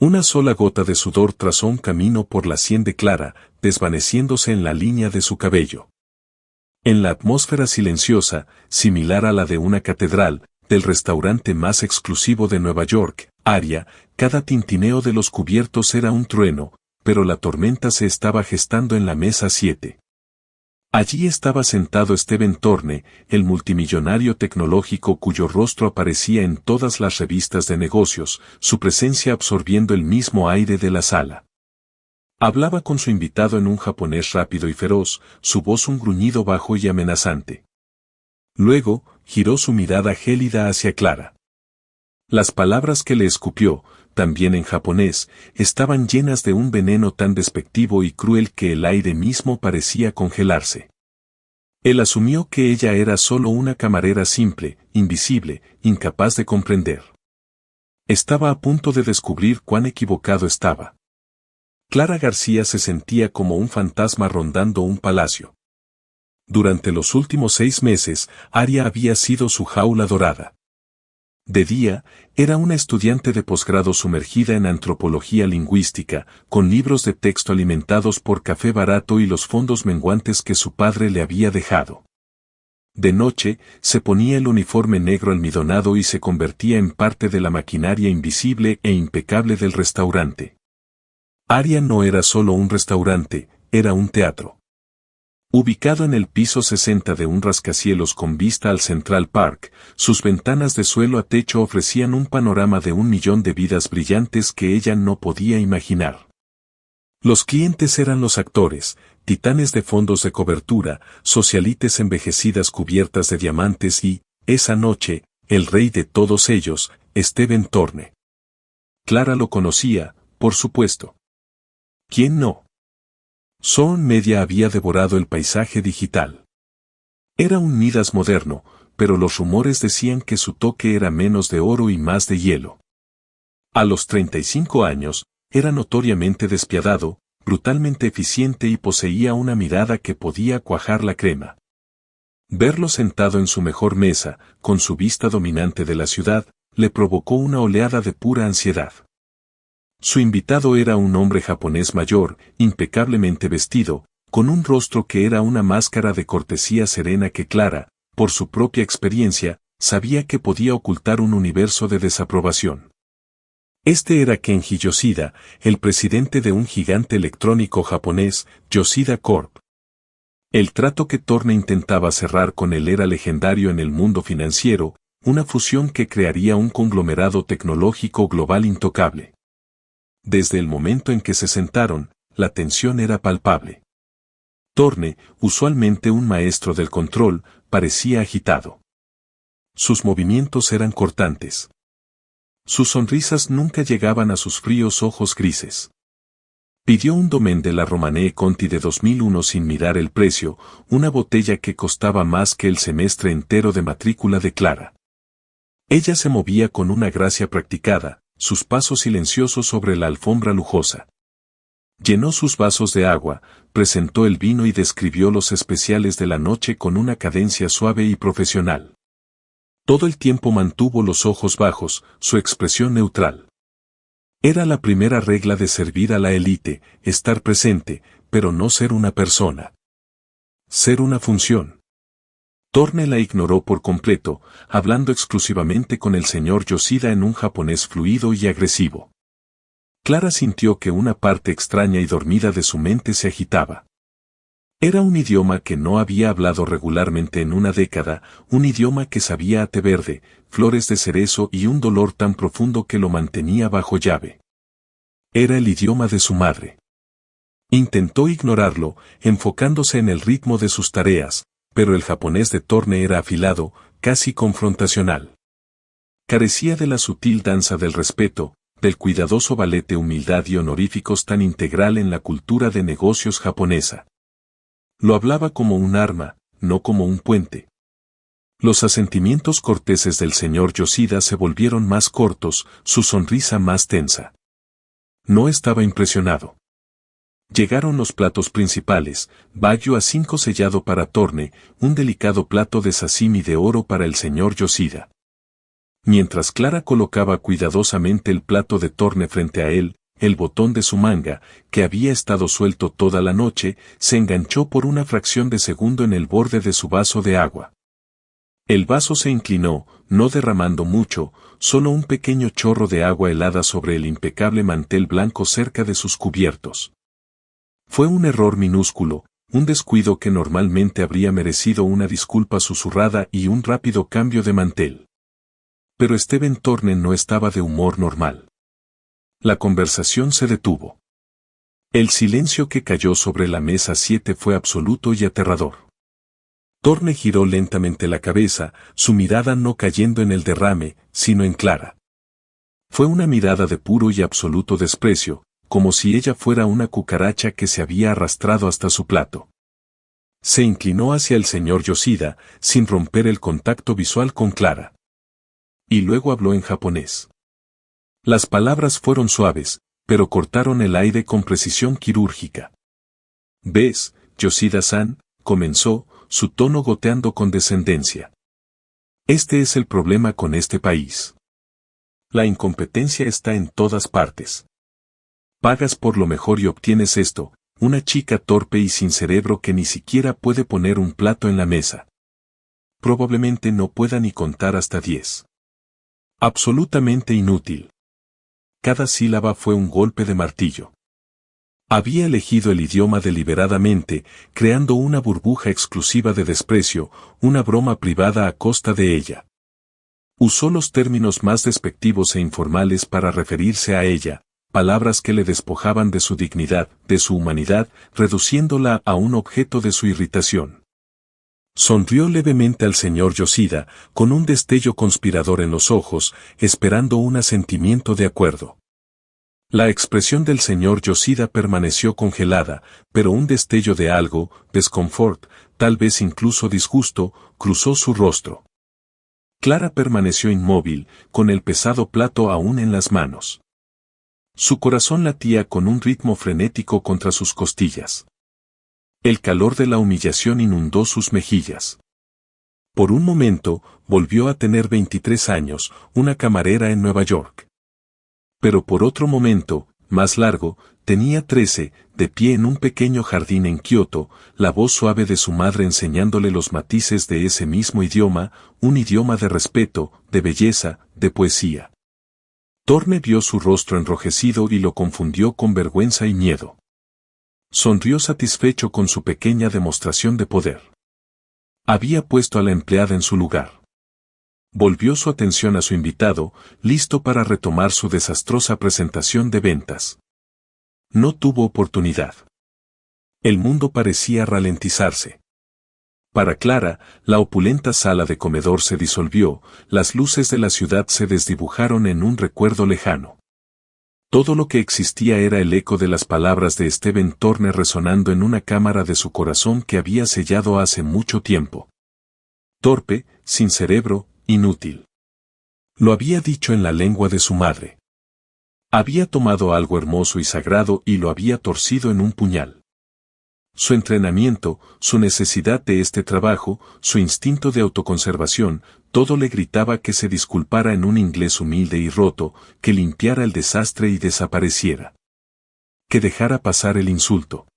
Una sola gota de sudor trazó un camino por la sien de Clara, desvaneciéndose en la línea de su cabello. En la atmósfera silenciosa, similar a la de una catedral, del restaurante más exclusivo de Nueva York, Aria, cada tintineo de los cubiertos era un trueno, pero la tormenta se estaba gestando en la mesa 7. Allí estaba sentado Steven Thorne, el multimillonario tecnológico cuyo rostro aparecía en todas las revistas de negocios, su presencia absorbiendo el mismo aire de la sala. Hablaba con su invitado en un japonés rápido y feroz, su voz un gruñido bajo y amenazante. Luego, giró su mirada gélida hacia Clara. Las palabras que le escupió, también en japonés, estaban llenas de un veneno tan despectivo y cruel que el aire mismo parecía congelarse. Él asumió que ella era solo una camarera simple, invisible, incapaz de comprender. Estaba a punto de descubrir cuán equivocado estaba. Clara García se sentía como un fantasma rondando un palacio. Durante los últimos 6 meses, Aria había sido su jaula dorada. De día, era una estudiante de posgrado sumergida en antropología lingüística, con libros de texto alimentados por café barato y los fondos menguantes que su padre le había dejado. De noche, se ponía el uniforme negro almidonado y se convertía en parte de la maquinaria invisible e impecable del restaurante. Aria no era solo un restaurante, era un teatro. Ubicado en el piso 60 de un rascacielos con vista al Central Park, sus ventanas de suelo a techo ofrecían un panorama de 1.000.000 de vidas brillantes que ella no podía imaginar. Los clientes eran los actores, titanes de fondos de cobertura, socialites envejecidas cubiertas de diamantes y, esa noche, el rey de todos ellos, Steven Thorne. Clara lo conocía, por supuesto. ¿Quién no? Sound Media había devorado el paisaje digital. Era un Midas moderno, pero los rumores decían que su toque era menos de oro y más de hielo. A los 35 años, era notoriamente despiadado, brutalmente eficiente y poseía una mirada que podía cuajar la crema. Verlo sentado en su mejor mesa, con su vista dominante de la ciudad, le provocó una oleada de pura ansiedad. Su invitado era un hombre japonés mayor, impecablemente vestido, con un rostro que era una máscara de cortesía serena que Clara, por su propia experiencia, sabía que podía ocultar un universo de desaprobación. Este era Kenji Yoshida, el presidente de un gigante electrónico japonés, Yoshida Corp. El trato que Thorne intentaba cerrar con él era legendario en el mundo financiero, una fusión que crearía un conglomerado tecnológico global intocable. Desde el momento en que se sentaron, la tensión era palpable. Thorne, usualmente un maestro del control, parecía agitado. Sus movimientos eran cortantes. Sus sonrisas nunca llegaban a sus fríos ojos grises. Pidió un domaine de la Romanée Conti de 2001 sin mirar el precio, una botella que costaba más que el semestre entero de matrícula de Clara. Ella se movía con una gracia practicada, sus pasos silenciosos sobre la alfombra lujosa. Llenó sus vasos de agua, presentó el vino y describió los especiales de la noche con una cadencia suave y profesional. Todo el tiempo mantuvo los ojos bajos, su expresión neutral. Era la primera regla de servir a la élite, estar presente, pero no ser una persona. Ser una función. Thorne la ignoró por completo, hablando exclusivamente con el señor Yoshida en un japonés fluido y agresivo. Clara sintió que una parte extraña y dormida de su mente se agitaba. Era un idioma que no había hablado regularmente en una década, un idioma que sabía a té verde, flores de cerezo y un dolor tan profundo que lo mantenía bajo llave. Era el idioma de su madre. Intentó ignorarlo, enfocándose en el ritmo de sus tareas, pero el japonés de Thorne era afilado, casi confrontacional. Carecía de la sutil danza del respeto, del cuidadoso ballet de humildad y honoríficos tan integral en la cultura de negocios japonesa. Lo hablaba como un arma, no como un puente. Los asentimientos corteses del señor Yoshida se volvieron más cortos, su sonrisa más tensa. No estaba impresionado. Llegaron los platos principales, Bayo a 5 sellado para Thorne, un delicado plato de sashimi de oro para el señor Yoshida. Mientras Clara colocaba cuidadosamente el plato de Thorne frente a él, el botón de su manga, que había estado suelto toda la noche, se enganchó por una fracción de segundo en el borde de su vaso de agua. El vaso se inclinó, no derramando mucho, solo un pequeño chorro de agua helada sobre el impecable mantel blanco cerca de sus cubiertos. Fue un error minúsculo, un descuido que normalmente habría merecido una disculpa susurrada y un rápido cambio de mantel. Pero Stephen Thorne no estaba de humor normal. La conversación se detuvo. El silencio que cayó sobre la mesa 7 fue absoluto y aterrador. Thorne giró lentamente la cabeza, su mirada no cayendo en el derrame, sino en Clara. Fue una mirada de puro y absoluto desprecio, como si ella fuera una cucaracha que se había arrastrado hasta su plato. Se inclinó hacia el señor Yoshida, sin romper el contacto visual con Clara. Y luego habló en japonés. Las palabras fueron suaves, pero cortaron el aire con precisión quirúrgica. «¿Ves, Yoshida-san?», comenzó, su tono goteando con descendencia. «Este es el problema con este país. La incompetencia está en todas partes. Pagas por lo mejor y obtienes esto, una chica torpe y sin cerebro que ni siquiera puede poner un plato en la mesa. Probablemente no pueda ni contar hasta 10. Absolutamente inútil». Cada sílaba fue un golpe de martillo. Había elegido el idioma deliberadamente, creando una burbuja exclusiva de desprecio, una broma privada a costa de ella. Usó los términos más despectivos e informales para referirse a ella, palabras que le despojaban de su dignidad, de su humanidad, reduciéndola a un objeto de su irritación. Sonrió levemente al señor Yoshida, con un destello conspirador en los ojos, esperando un asentimiento de acuerdo. La expresión del señor Yoshida permaneció congelada, pero un destello de algo, desconfort, tal vez incluso disgusto, cruzó su rostro. Clara permaneció inmóvil, con el pesado plato aún en las manos. Su corazón latía con un ritmo frenético contra sus costillas. El calor de la humillación inundó sus mejillas. Por un momento, volvió a tener 23 años, una camarera en Nueva York. Pero por otro momento, más largo, tenía 13, de pie en un pequeño jardín en Kioto, la voz suave de su madre enseñándole los matices de ese mismo idioma, un idioma de respeto, de belleza, de poesía. Thorne vio su rostro enrojecido y lo confundió con vergüenza y miedo. Sonrió satisfecho con su pequeña demostración de poder. Había puesto a la empleada en su lugar. Volvió su atención a su invitado, listo para retomar su desastrosa presentación de ventas. No tuvo oportunidad. El mundo parecía ralentizarse. Para Clara, la opulenta sala de comedor se disolvió, las luces de la ciudad se desdibujaron en un recuerdo lejano. Todo lo que existía era el eco de las palabras de Stephen Thorne resonando en una cámara de su corazón que había sellado hace mucho tiempo. Torpe, sin cerebro, inútil. Lo había dicho en la lengua de su madre. Había tomado algo hermoso y sagrado y lo había torcido en un puñal. Su entrenamiento, su necesidad de este trabajo, su instinto de autoconservación, todo le gritaba que se disculpara en un inglés humilde y roto, que limpiara el desastre y desapareciera. Que dejara pasar el insulto.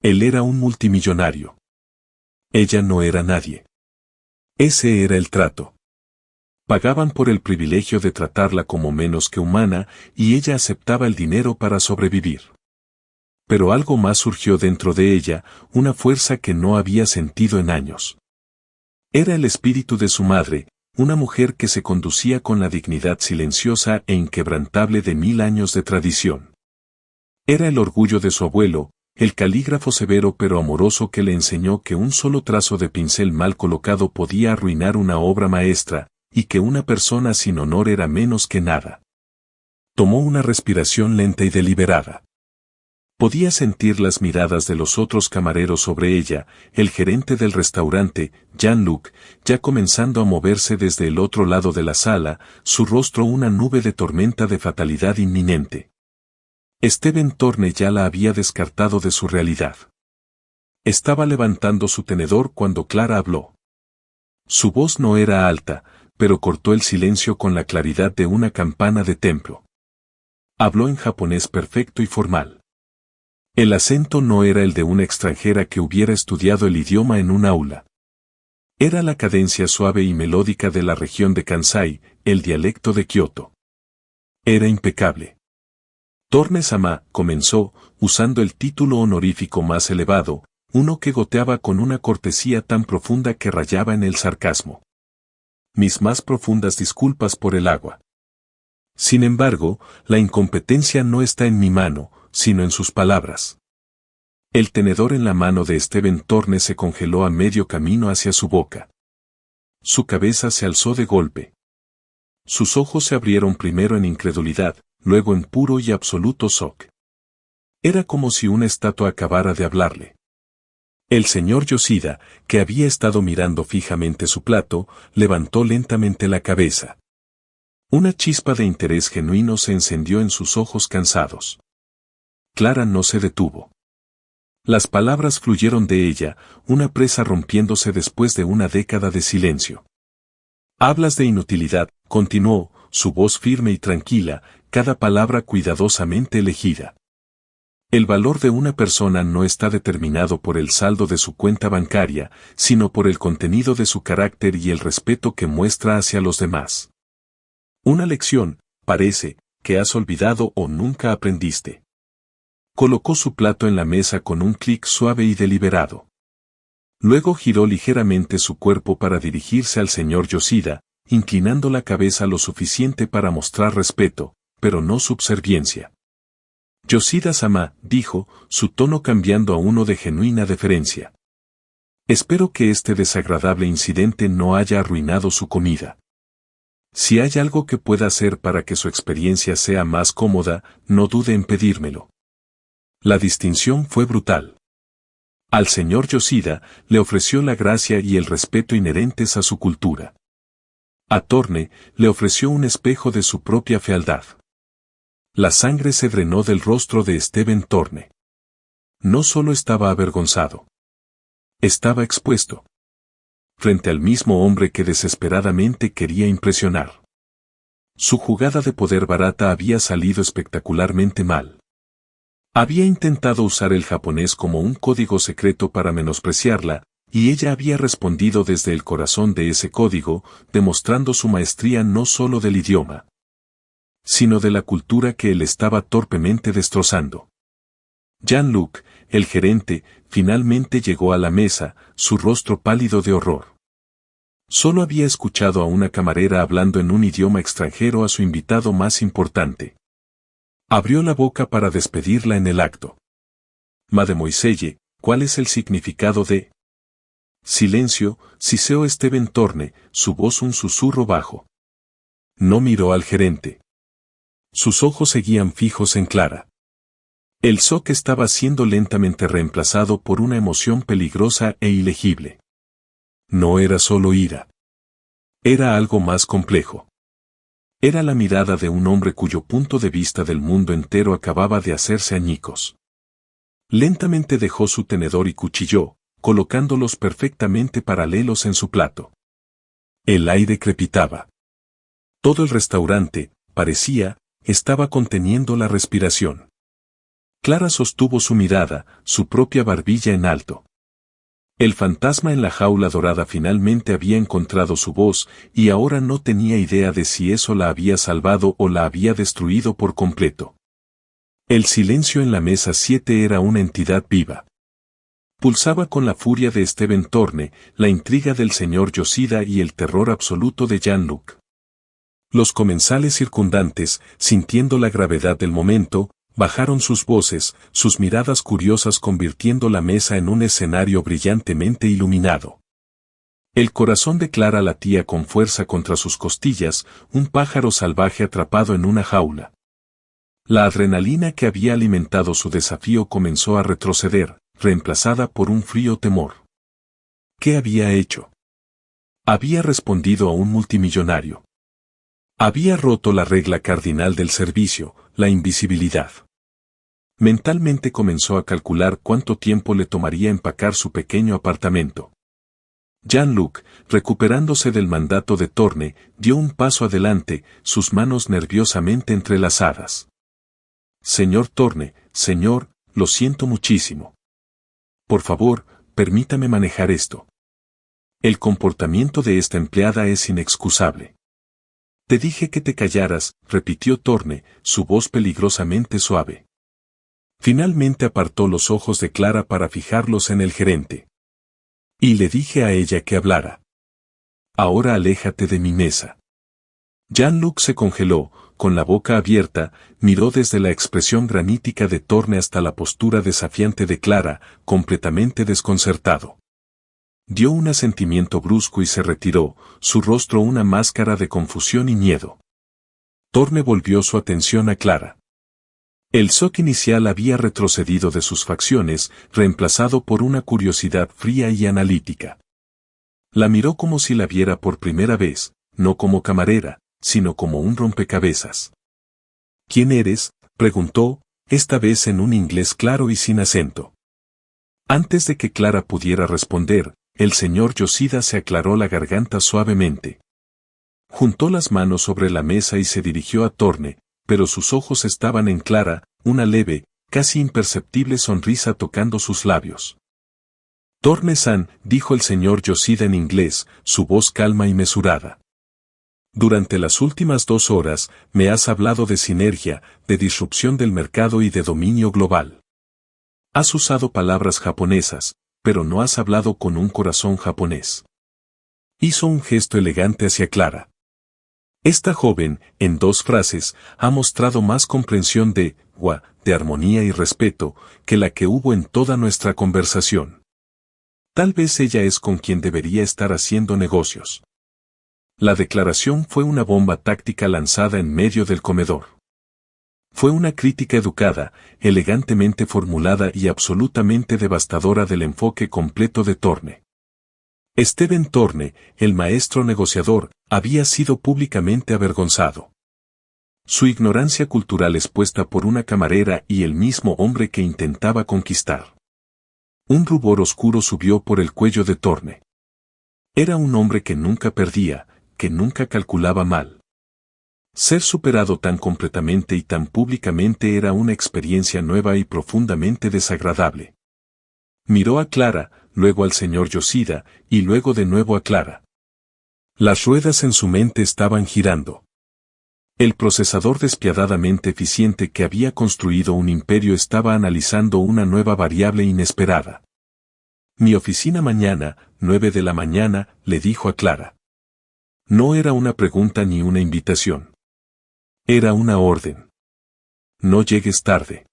Él era un multimillonario. Ella no era nadie. Ese era el trato. Pagaban por el privilegio de tratarla como menos que humana, y ella aceptaba el dinero para sobrevivir. Pero algo más surgió dentro de ella, una fuerza que no había sentido en años. Era el espíritu de su madre, una mujer que se conducía con la dignidad silenciosa e inquebrantable de 1000 años de tradición. Era el orgullo de su abuelo, el calígrafo severo pero amoroso que le enseñó que un solo trazo de pincel mal colocado podía arruinar una obra maestra, y que una persona sin honor era menos que nada. Tomó una respiración lenta y deliberada. Podía sentir las miradas de los otros camareros sobre ella, el gerente del restaurante, Jean-Luc, ya comenzando a moverse desde el otro lado de la sala, su rostro una nube de tormenta de fatalidad inminente. Stephen Thorne ya la había descartado de su realidad. Estaba levantando su tenedor cuando Clara habló. Su voz no era alta, pero cortó el silencio con la claridad de una campana de templo. Habló en japonés perfecto y formal. El acento no era el de una extranjera que hubiera estudiado el idioma en un aula. Era la cadencia suave y melódica de la región de Kansai, el dialecto de Kioto. Era impecable. Torne-sama comenzó, usando el título honorífico más elevado, uno que goteaba con una cortesía tan profunda que rayaba en el sarcasmo. Mis más profundas disculpas por el agua. Sin embargo, la incompetencia no está en mi mano, sino en sus palabras. El tenedor en la mano de Steven Torne se congeló a medio camino hacia su boca. Su cabeza se alzó de golpe. Sus ojos se abrieron primero en incredulidad, luego en puro y absoluto shock. Era como si una estatua acabara de hablarle. El señor Yoshida, que había estado mirando fijamente su plato, levantó lentamente la cabeza. Una chispa de interés genuino se encendió en sus ojos cansados. Clara no se detuvo. Las palabras fluyeron de ella, una presa rompiéndose después de una década de silencio. Hablas de inutilidad, continuó, su voz firme y tranquila, cada palabra cuidadosamente elegida. El valor de una persona no está determinado por el saldo de su cuenta bancaria, sino por el contenido de su carácter y el respeto que muestra hacia los demás. Una lección, parece, que has olvidado o nunca aprendiste. Colocó su plato en la mesa con un clic suave y deliberado. Luego giró ligeramente su cuerpo para dirigirse al señor Yoshida, inclinando la cabeza lo suficiente para mostrar respeto, pero no subserviencia. Yoshida-sama, dijo, su tono cambiando a uno de genuina deferencia. Espero que este desagradable incidente no haya arruinado su comida. Si hay algo que pueda hacer para que su experiencia sea más cómoda, no dude en pedírmelo. La distinción fue brutal. Al señor Yoshida le ofreció la gracia y el respeto inherentes a su cultura. A Torne le ofreció un espejo de su propia fealdad. La sangre se drenó del rostro de Steven Torne. No solo estaba avergonzado. Estaba expuesto. Frente al mismo hombre que desesperadamente quería impresionar. Su jugada de poder barata había salido espectacularmente mal. Había intentado usar el japonés como un código secreto para menospreciarla, y ella había respondido desde el corazón de ese código, demostrando su maestría no solo del idioma, sino de la cultura que él estaba torpemente destrozando. Jean-Luc, el gerente, finalmente llegó a la mesa, su rostro pálido de horror. Solo había escuchado a una camarera hablando en un idioma extranjero a su invitado más importante. Abrió la boca para despedirla en el acto. Mademoiselle, ¿cuál es el significado de...? Silencio, siseó Steven Torne, su voz un susurro bajo. No miró al gerente. Sus ojos seguían fijos en Clara. El shock estaba siendo lentamente reemplazado por una emoción peligrosa e ilegible. No era solo ira. Era algo más complejo. Era la mirada de un hombre cuyo punto de vista del mundo entero acababa de hacerse añicos. Lentamente dejó su tenedor y cuchilló, colocándolos perfectamente paralelos en su plato. El aire crepitaba. Todo el restaurante, parecía, estaba conteniendo la respiración. Clara sostuvo su mirada, su propia barbilla en alto. El fantasma en la jaula dorada finalmente había encontrado su voz, y ahora no tenía idea de si eso la había salvado o la había destruido por completo. El silencio en la mesa 7 era una entidad viva. Pulsaba con la furia de Steven Torne, la intriga del señor Yoshida y el terror absoluto de Jean-Luc. Los comensales circundantes, sintiendo la gravedad del momento, bajaron sus voces, sus miradas curiosas convirtiendo la mesa en un escenario brillantemente iluminado. El corazón de Clara latía con fuerza contra sus costillas, un pájaro salvaje atrapado en una jaula. La adrenalina que había alimentado su desafío comenzó a retroceder, reemplazada por un frío temor. ¿Qué había hecho? Había respondido a un multimillonario. Había roto la regla cardinal del servicio, la invisibilidad. Mentalmente comenzó a calcular cuánto tiempo le tomaría empacar su pequeño apartamento. Jean-Luc, recuperándose del mandato de Thorne, dio un paso adelante, sus manos nerviosamente entrelazadas. Señor Thorne, señor, lo siento muchísimo. Por favor, permítame manejar esto. El comportamiento de esta empleada es inexcusable. Te dije que te callaras, repitió Thorne, su voz peligrosamente suave. Finalmente apartó los ojos de Clara para fijarlos en el gerente. Y le dije a ella que hablara. Ahora aléjate de mi mesa. Jean-Luc se congeló, con la boca abierta, miró desde la expresión granítica de Thorne hasta la postura desafiante de Clara, completamente desconcertado. Dio un asentimiento brusco y se retiró, su rostro una máscara de confusión y miedo. Thorne volvió su atención a Clara. El shock inicial había retrocedido de sus facciones, reemplazado por una curiosidad fría y analítica. La miró como si la viera por primera vez, no como camarera, sino como un rompecabezas. ¿Quién eres?, preguntó, esta vez en un inglés claro y sin acento. Antes de que Clara pudiera responder, el señor Yoshida se aclaró la garganta suavemente. Juntó las manos sobre la mesa y se dirigió a Thorne, pero sus ojos estaban en Clara, una leve, casi imperceptible sonrisa tocando sus labios. Thorne-san, dijo el señor Yoshida en inglés, su voz calma y mesurada. Durante las últimas 2 horas, me has hablado de sinergia, de disrupción del mercado y de dominio global. Has usado palabras japonesas, pero no has hablado con un corazón japonés. Hizo un gesto elegante hacia Clara. Esta joven, en 2 frases, ha mostrado más comprensión de armonía y respeto, que la que hubo en toda nuestra conversación. Tal vez ella es con quien debería estar haciendo negocios. La declaración fue una bomba táctica lanzada en medio del comedor. Fue una crítica educada, elegantemente formulada y absolutamente devastadora del enfoque completo de Thorne. Stephen Thorne, el maestro negociador, había sido públicamente avergonzado. Su ignorancia cultural expuesta por una camarera y el mismo hombre que intentaba conquistar. Un rubor oscuro subió por el cuello de Thorne. Era un hombre que nunca perdía, que nunca calculaba mal. Ser superado tan completamente y tan públicamente era una experiencia nueva y profundamente desagradable. Miró a Clara, luego al señor Yoshida, y luego de nuevo a Clara. Las ruedas en su mente estaban girando. El procesador despiadadamente eficiente que había construido un imperio estaba analizando una nueva variable inesperada. Mi oficina mañana, 9 de la mañana, le dijo a Clara. No era una pregunta ni una invitación. Era una orden. No llegues tarde.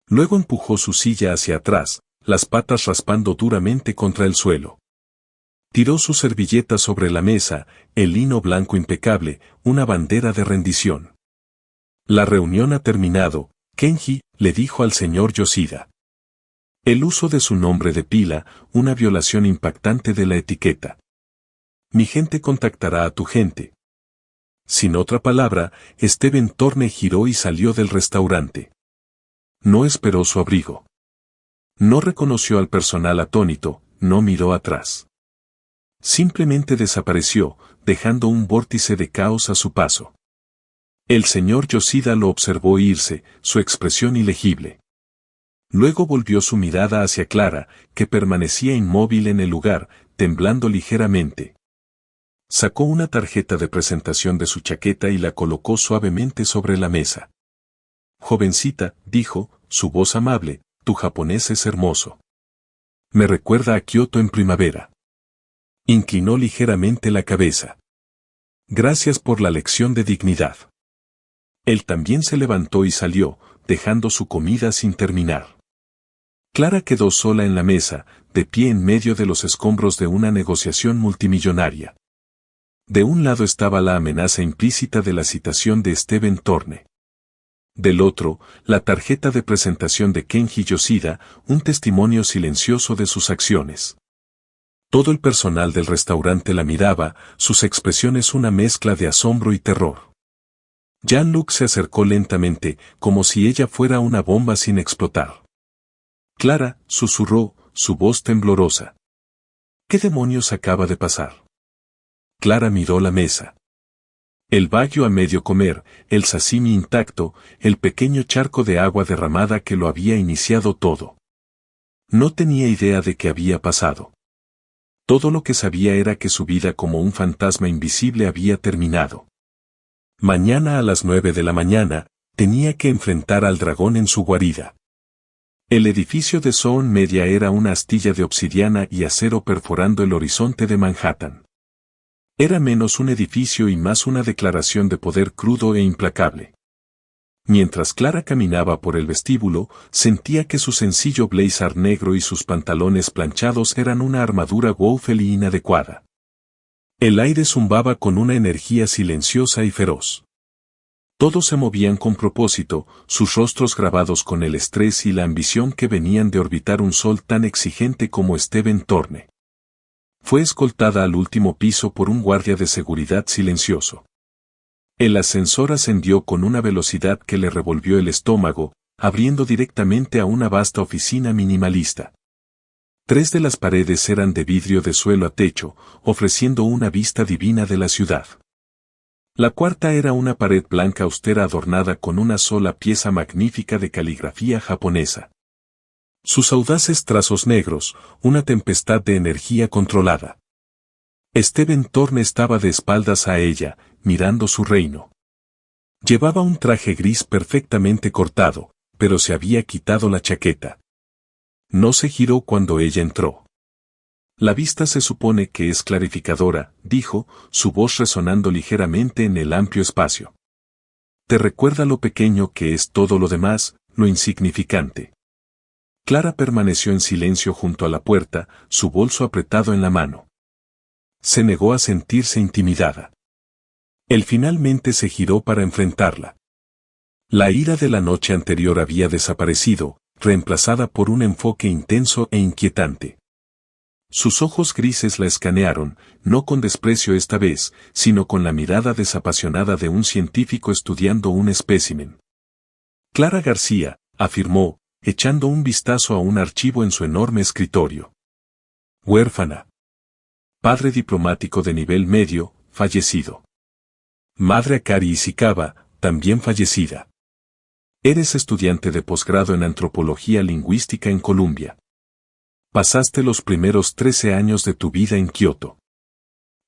Luego empujó su silla hacia atrás, las patas raspando duramente contra el suelo. Tiró su servilleta sobre la mesa, el lino blanco impecable, una bandera de rendición. La reunión ha terminado, Kenji, le dijo al señor Yoshida. El uso de su nombre de pila, una violación impactante de la etiqueta. Mi gente contactará a tu gente. Sin otra palabra, Stephen Thorne giró y salió del restaurante. No esperó su abrigo. No reconoció al personal atónito, no miró atrás. Simplemente desapareció, dejando un vórtice de caos a su paso. El señor Yoshida lo observó irse, su expresión ilegible. Luego volvió su mirada hacia Clara, que permanecía inmóvil en el lugar, temblando ligeramente. Sacó una tarjeta de presentación de su chaqueta y la colocó suavemente sobre la mesa. Jovencita, dijo, su voz amable, tu japonés es hermoso. Me recuerda a Kioto en primavera. Inclinó ligeramente la cabeza. Gracias por la lección de dignidad. Él también se levantó y salió, dejando su comida sin terminar. Clara quedó sola en la mesa, de pie en medio de los escombros de una negociación multimillonaria. De un lado estaba la amenaza implícita de la citación de Stephen Thorne. Del otro, la tarjeta de presentación de Kenji Yoshida, un testimonio silencioso de sus acciones. Todo el personal del restaurante la miraba, sus expresiones una mezcla de asombro y terror. Jean-Luc se acercó lentamente, como si ella fuera una bomba sin explotar. Clara, susurró, su voz temblorosa. ¿Qué demonios acaba de pasar? Clara miró la mesa. El baguio a medio comer, el sashimi intacto, el pequeño charco de agua derramada que lo había iniciado todo. No tenía idea de qué había pasado. Todo lo que sabía era que su vida como un fantasma invisible había terminado. Mañana a las 9 de la mañana, tenía que enfrentar al dragón en su guarida. El edificio de Sohn Media era una astilla de obsidiana y acero perforando el horizonte de Manhattan. Era menos un edificio y más una declaración de poder crudo e implacable. Mientras Clara caminaba por el vestíbulo, sentía que su sencillo blazer negro y sus pantalones planchados eran una armadura woeful y inadecuada. El aire zumbaba con una energía silenciosa y feroz. Todos se movían con propósito, sus rostros grabados con el estrés y la ambición que venían de orbitar un sol tan exigente como Steven Thorne. Fue escoltada al último piso por un guardia de seguridad silencioso. El ascensor ascendió con una velocidad que le revolvió el estómago, abriendo directamente a una vasta oficina minimalista. 3 de las paredes eran de vidrio de suelo a techo, ofreciendo una vista divina de la ciudad. La cuarta era una pared blanca austera adornada con una sola pieza magnífica de caligrafía japonesa. Sus audaces trazos negros, una tempestad de energía controlada. Steven Thorne estaba de espaldas a ella, mirando su reino. Llevaba un traje gris perfectamente cortado, pero se había quitado la chaqueta. No se giró cuando ella entró. La vista se supone que es clarificadora, dijo, su voz resonando ligeramente en el amplio espacio. Te recuerda lo pequeño que es todo lo demás, lo insignificante. Clara permaneció en silencio junto a la puerta, su bolso apretado en la mano. Se negó a sentirse intimidada. Él finalmente se giró para enfrentarla. La ira de la noche anterior había desaparecido, reemplazada por un enfoque intenso e inquietante. Sus ojos grises la escanearon, no con desprecio esta vez, sino con la mirada desapasionada de un científico estudiando un espécimen. Clara García, afirmó, echando un vistazo a un archivo en su enorme escritorio. Huérfana. Padre diplomático de nivel medio, fallecido. Madre Akari Ishikawa, también fallecida. Eres estudiante de posgrado en antropología lingüística en Columbia. Pasaste los primeros 13 años de tu vida en Kioto.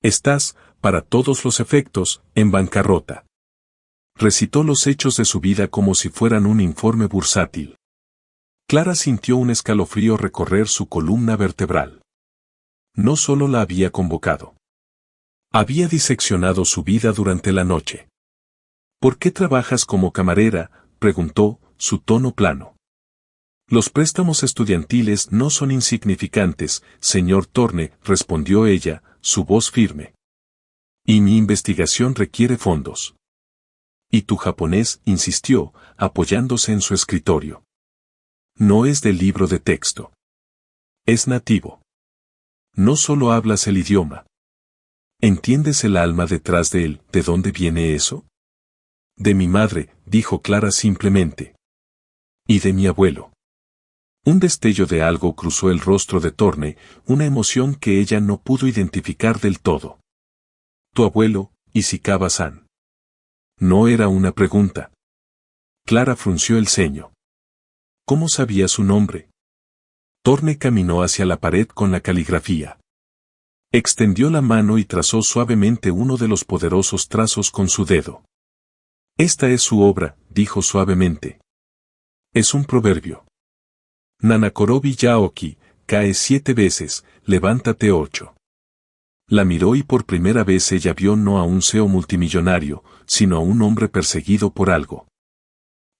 Estás, para todos los efectos, en bancarrota. Recitó los hechos de su vida como si fueran un informe bursátil. Clara sintió un escalofrío recorrer su columna vertebral. No solo la había convocado. Había diseccionado su vida durante la noche. ¿Por qué trabajas como camarera?, preguntó, su tono plano. Los préstamos estudiantiles no son insignificantes, señor Thorne, respondió ella, su voz firme. Y mi investigación requiere fondos. Y tu japonés, insistió, apoyándose en su escritorio. No es del libro de texto. Es nativo. No solo hablas el idioma. ¿Entiendes el alma detrás de él? ¿De dónde viene eso? De mi madre, dijo Clara simplemente. Y de mi abuelo. Un destello de algo cruzó el rostro de Thorne, una emoción que ella no pudo identificar del todo. Tu abuelo, Ishikawa-san. No era una pregunta. Clara frunció el ceño. ¿Cómo sabía su nombre? Thorne caminó hacia la pared con la caligrafía. Extendió la mano y trazó suavemente uno de los poderosos trazos con su dedo. Esta es su obra, dijo suavemente. Es un proverbio. Nanakorobi Yaoki, cae 7 veces, levántate 8. La miró y por primera vez ella vio no a un CEO multimillonario, sino a un hombre perseguido por algo.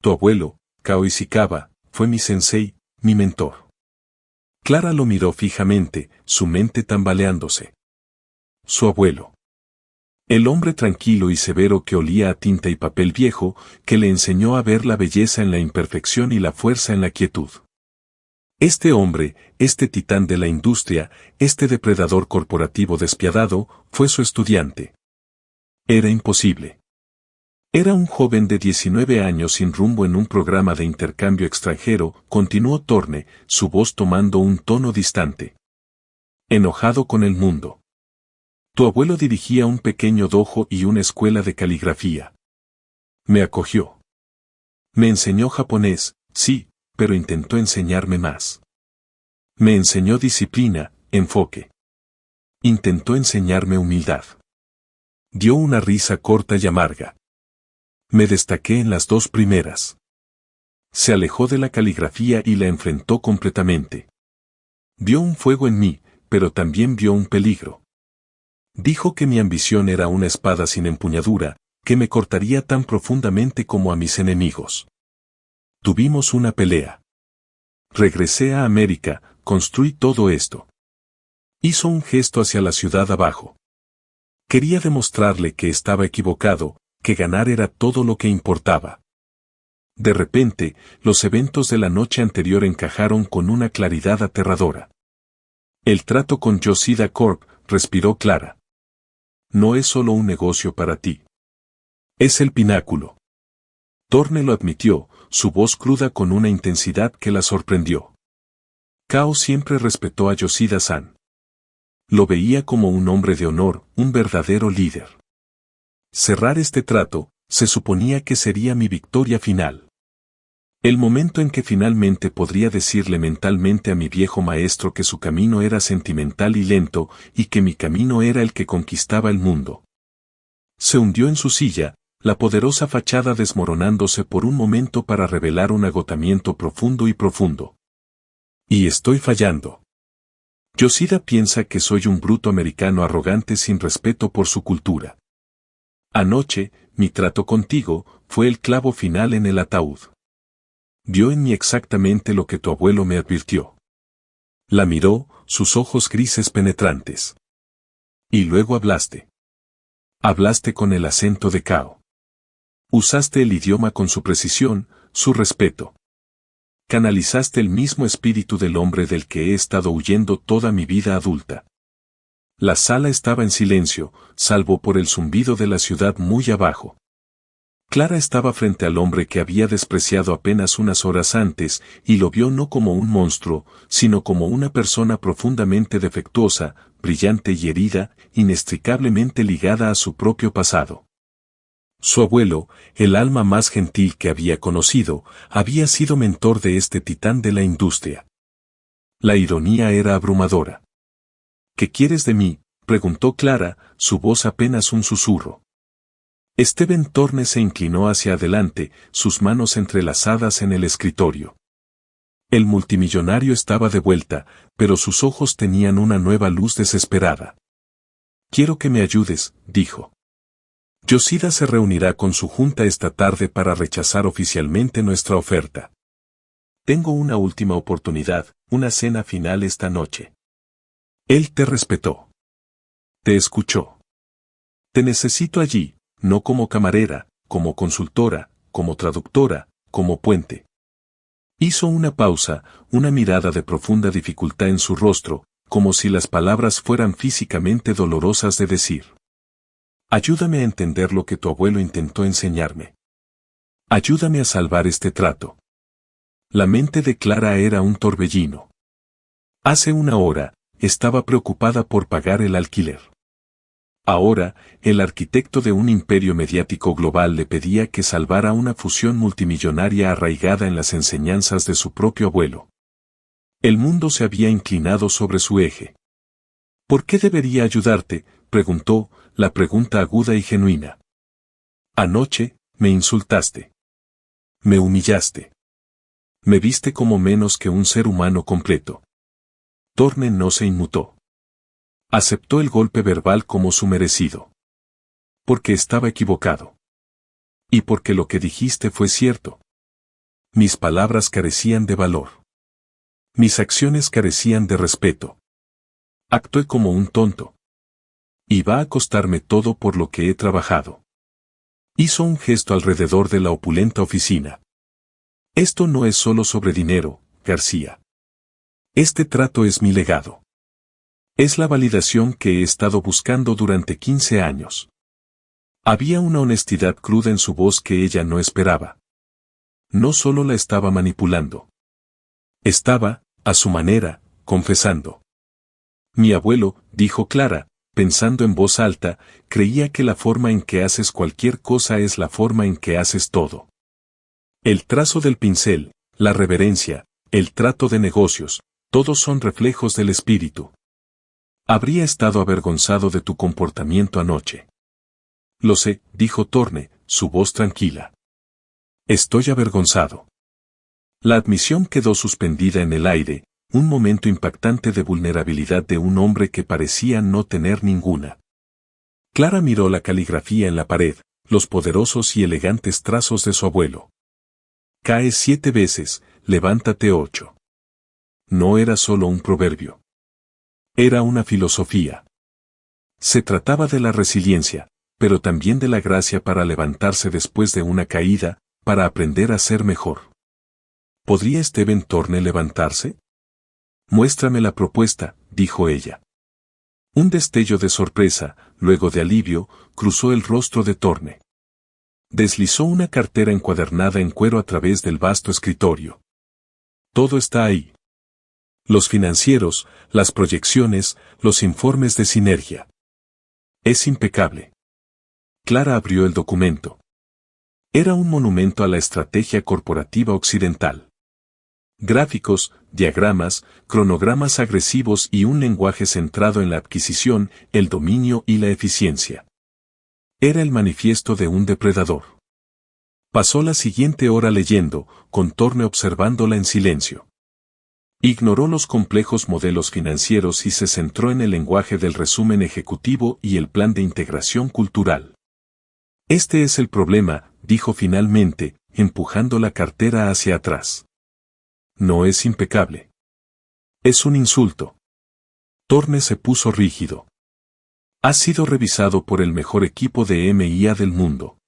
Tu abuelo, Kao Ishikawa, fue mi sensei, mi mentor. Clara lo miró fijamente, su mente tambaleándose. Su abuelo. El hombre tranquilo y severo que olía a tinta y papel viejo, que le enseñó a ver la belleza en la imperfección y la fuerza en la quietud. Este hombre, este titán de la industria, este depredador corporativo despiadado, fue su estudiante. Era imposible. Era un joven de 19 años sin rumbo en un programa de intercambio extranjero, continuó Thorne, su voz tomando un tono distante. Enojado con el mundo. Tu abuelo dirigía un pequeño dojo y una escuela de caligrafía. Me acogió. Me enseñó japonés, sí, pero intentó enseñarme más. Me enseñó disciplina, enfoque. Intentó enseñarme humildad. Dio una risa corta y amarga. Me destaqué en las dos primeras. Se alejó de la caligrafía y la enfrentó completamente. Vio un fuego en mí, pero también vio un peligro. Dijo que mi ambición era una espada sin empuñadura, que me cortaría tan profundamente como a mis enemigos. Tuvimos una pelea. Regresé a América, construí todo esto. Hizo un gesto hacia la ciudad abajo. Quería demostrarle que estaba equivocado, que ganar era todo lo que importaba. De repente, los eventos de la noche anterior encajaron con una claridad aterradora. El trato con Yoshida Corp, respiró Clara. No es solo un negocio para ti. Es el pináculo. Thorne lo admitió, su voz cruda con una intensidad que la sorprendió. Kao siempre respetó a Yoshida-san. Lo veía como un hombre de honor, un verdadero líder. Cerrar este trato, se suponía que sería mi victoria final. El momento en que finalmente podría decirle mentalmente a mi viejo maestro que su camino era sentimental y lento, y que mi camino era el que conquistaba el mundo. Se hundió en su silla, la poderosa fachada desmoronándose por un momento para revelar un agotamiento profundo y profundo. Y estoy fallando. Yoshida piensa que soy un bruto americano arrogante sin respeto por su cultura. Anoche, mi trato contigo, fue el clavo final en el ataúd. Vio en mí exactamente lo que tu abuelo me advirtió. La miró, sus ojos grises penetrantes. Y luego hablaste. Hablaste con el acento de Kao. Usaste el idioma con su precisión, su respeto. Canalizaste el mismo espíritu del hombre del que he estado huyendo toda mi vida adulta. La sala estaba en silencio, salvo por el zumbido de la ciudad muy abajo. Clara estaba frente al hombre que había despreciado apenas unas horas antes, y lo vio no como un monstruo, sino como una persona profundamente defectuosa, brillante y herida, inextricablemente ligada a su propio pasado. Su abuelo, el alma más gentil que había conocido, había sido mentor de este titán de la industria. La ironía era abrumadora. ¿Qué quieres de mí?, preguntó Clara, su voz apenas un susurro. Steven Thorne se inclinó hacia adelante, sus manos entrelazadas en el escritorio. El multimillonario estaba de vuelta, pero sus ojos tenían una nueva luz desesperada. Quiero que me ayudes, dijo. Yoshida se reunirá con su junta esta tarde para rechazar oficialmente nuestra oferta. Tengo una última oportunidad, una cena final esta noche. Él te respetó. Te escuchó. Te necesito allí, no como camarera, como consultora, como traductora, como puente. Hizo una pausa, una mirada de profunda dificultad en su rostro, como si las palabras fueran físicamente dolorosas de decir. Ayúdame a entender lo que tu abuelo intentó enseñarme. Ayúdame a salvar este trato. La mente de Clara era un torbellino. Hace una hora, estaba preocupada por pagar el alquiler. Ahora, el arquitecto de un imperio mediático global le pedía que salvara una fusión multimillonaria arraigada en las enseñanzas de su propio abuelo. El mundo se había inclinado sobre su eje. ¿Por qué debería ayudarte?, preguntó, la pregunta aguda y genuina. Anoche, me insultaste. Me humillaste. Me viste como menos que un ser humano completo. Thorne no se inmutó. Aceptó el golpe verbal como su merecido. Porque estaba equivocado. Y porque lo que dijiste fue cierto. Mis palabras carecían de valor. Mis acciones carecían de respeto. Actué como un tonto. Y va a costarme todo por lo que he trabajado. Hizo un gesto alrededor de la opulenta oficina. Esto no es solo sobre dinero, García. Este trato es mi legado. Es la validación que he estado buscando durante 15 años. Había una honestidad cruda en su voz que ella no esperaba. No solo la estaba manipulando. Estaba, a su manera, confesando. Mi abuelo, dijo Clara, pensando en voz alta, creía que la forma en que haces cualquier cosa es la forma en que haces todo. El trazo del pincel, la reverencia, el trato de negocios, todos son reflejos del espíritu. Habría estado avergonzado de tu comportamiento anoche. Lo sé, dijo Thorne, su voz tranquila. Estoy avergonzado. La admisión quedó suspendida en el aire, un momento impactante de vulnerabilidad de un hombre que parecía no tener ninguna. Clara miró la caligrafía en la pared, los poderosos y elegantes trazos de su abuelo. Caes 7 veces, levántate 8. No era solo un proverbio. Era una filosofía. Se trataba de la resiliencia, pero también de la gracia para levantarse después de una caída, para aprender a ser mejor. ¿Podría Stephen Thorne levantarse? Muéstrame la propuesta, dijo ella. Un destello de sorpresa, luego de alivio, cruzó el rostro de Thorne. Deslizó una cartera encuadernada en cuero a través del vasto escritorio. Todo está ahí. Los financieros, las proyecciones, los informes de sinergia. Es impecable. Clara abrió el documento. Era un monumento a la estrategia corporativa occidental. Gráficos, diagramas, cronogramas agresivos y un lenguaje centrado en la adquisición, el dominio y la eficiencia. Era el manifiesto de un depredador. Pasó la siguiente hora leyendo, con Thorne observándola en silencio. Ignoró los complejos modelos financieros y se centró en el lenguaje del resumen ejecutivo y el plan de integración cultural. Este es el problema, dijo finalmente, empujando la cartera hacia atrás. No es impecable. Es un insulto. Thorne se puso rígido. Ha sido revisado por el mejor equipo de M&A del mundo.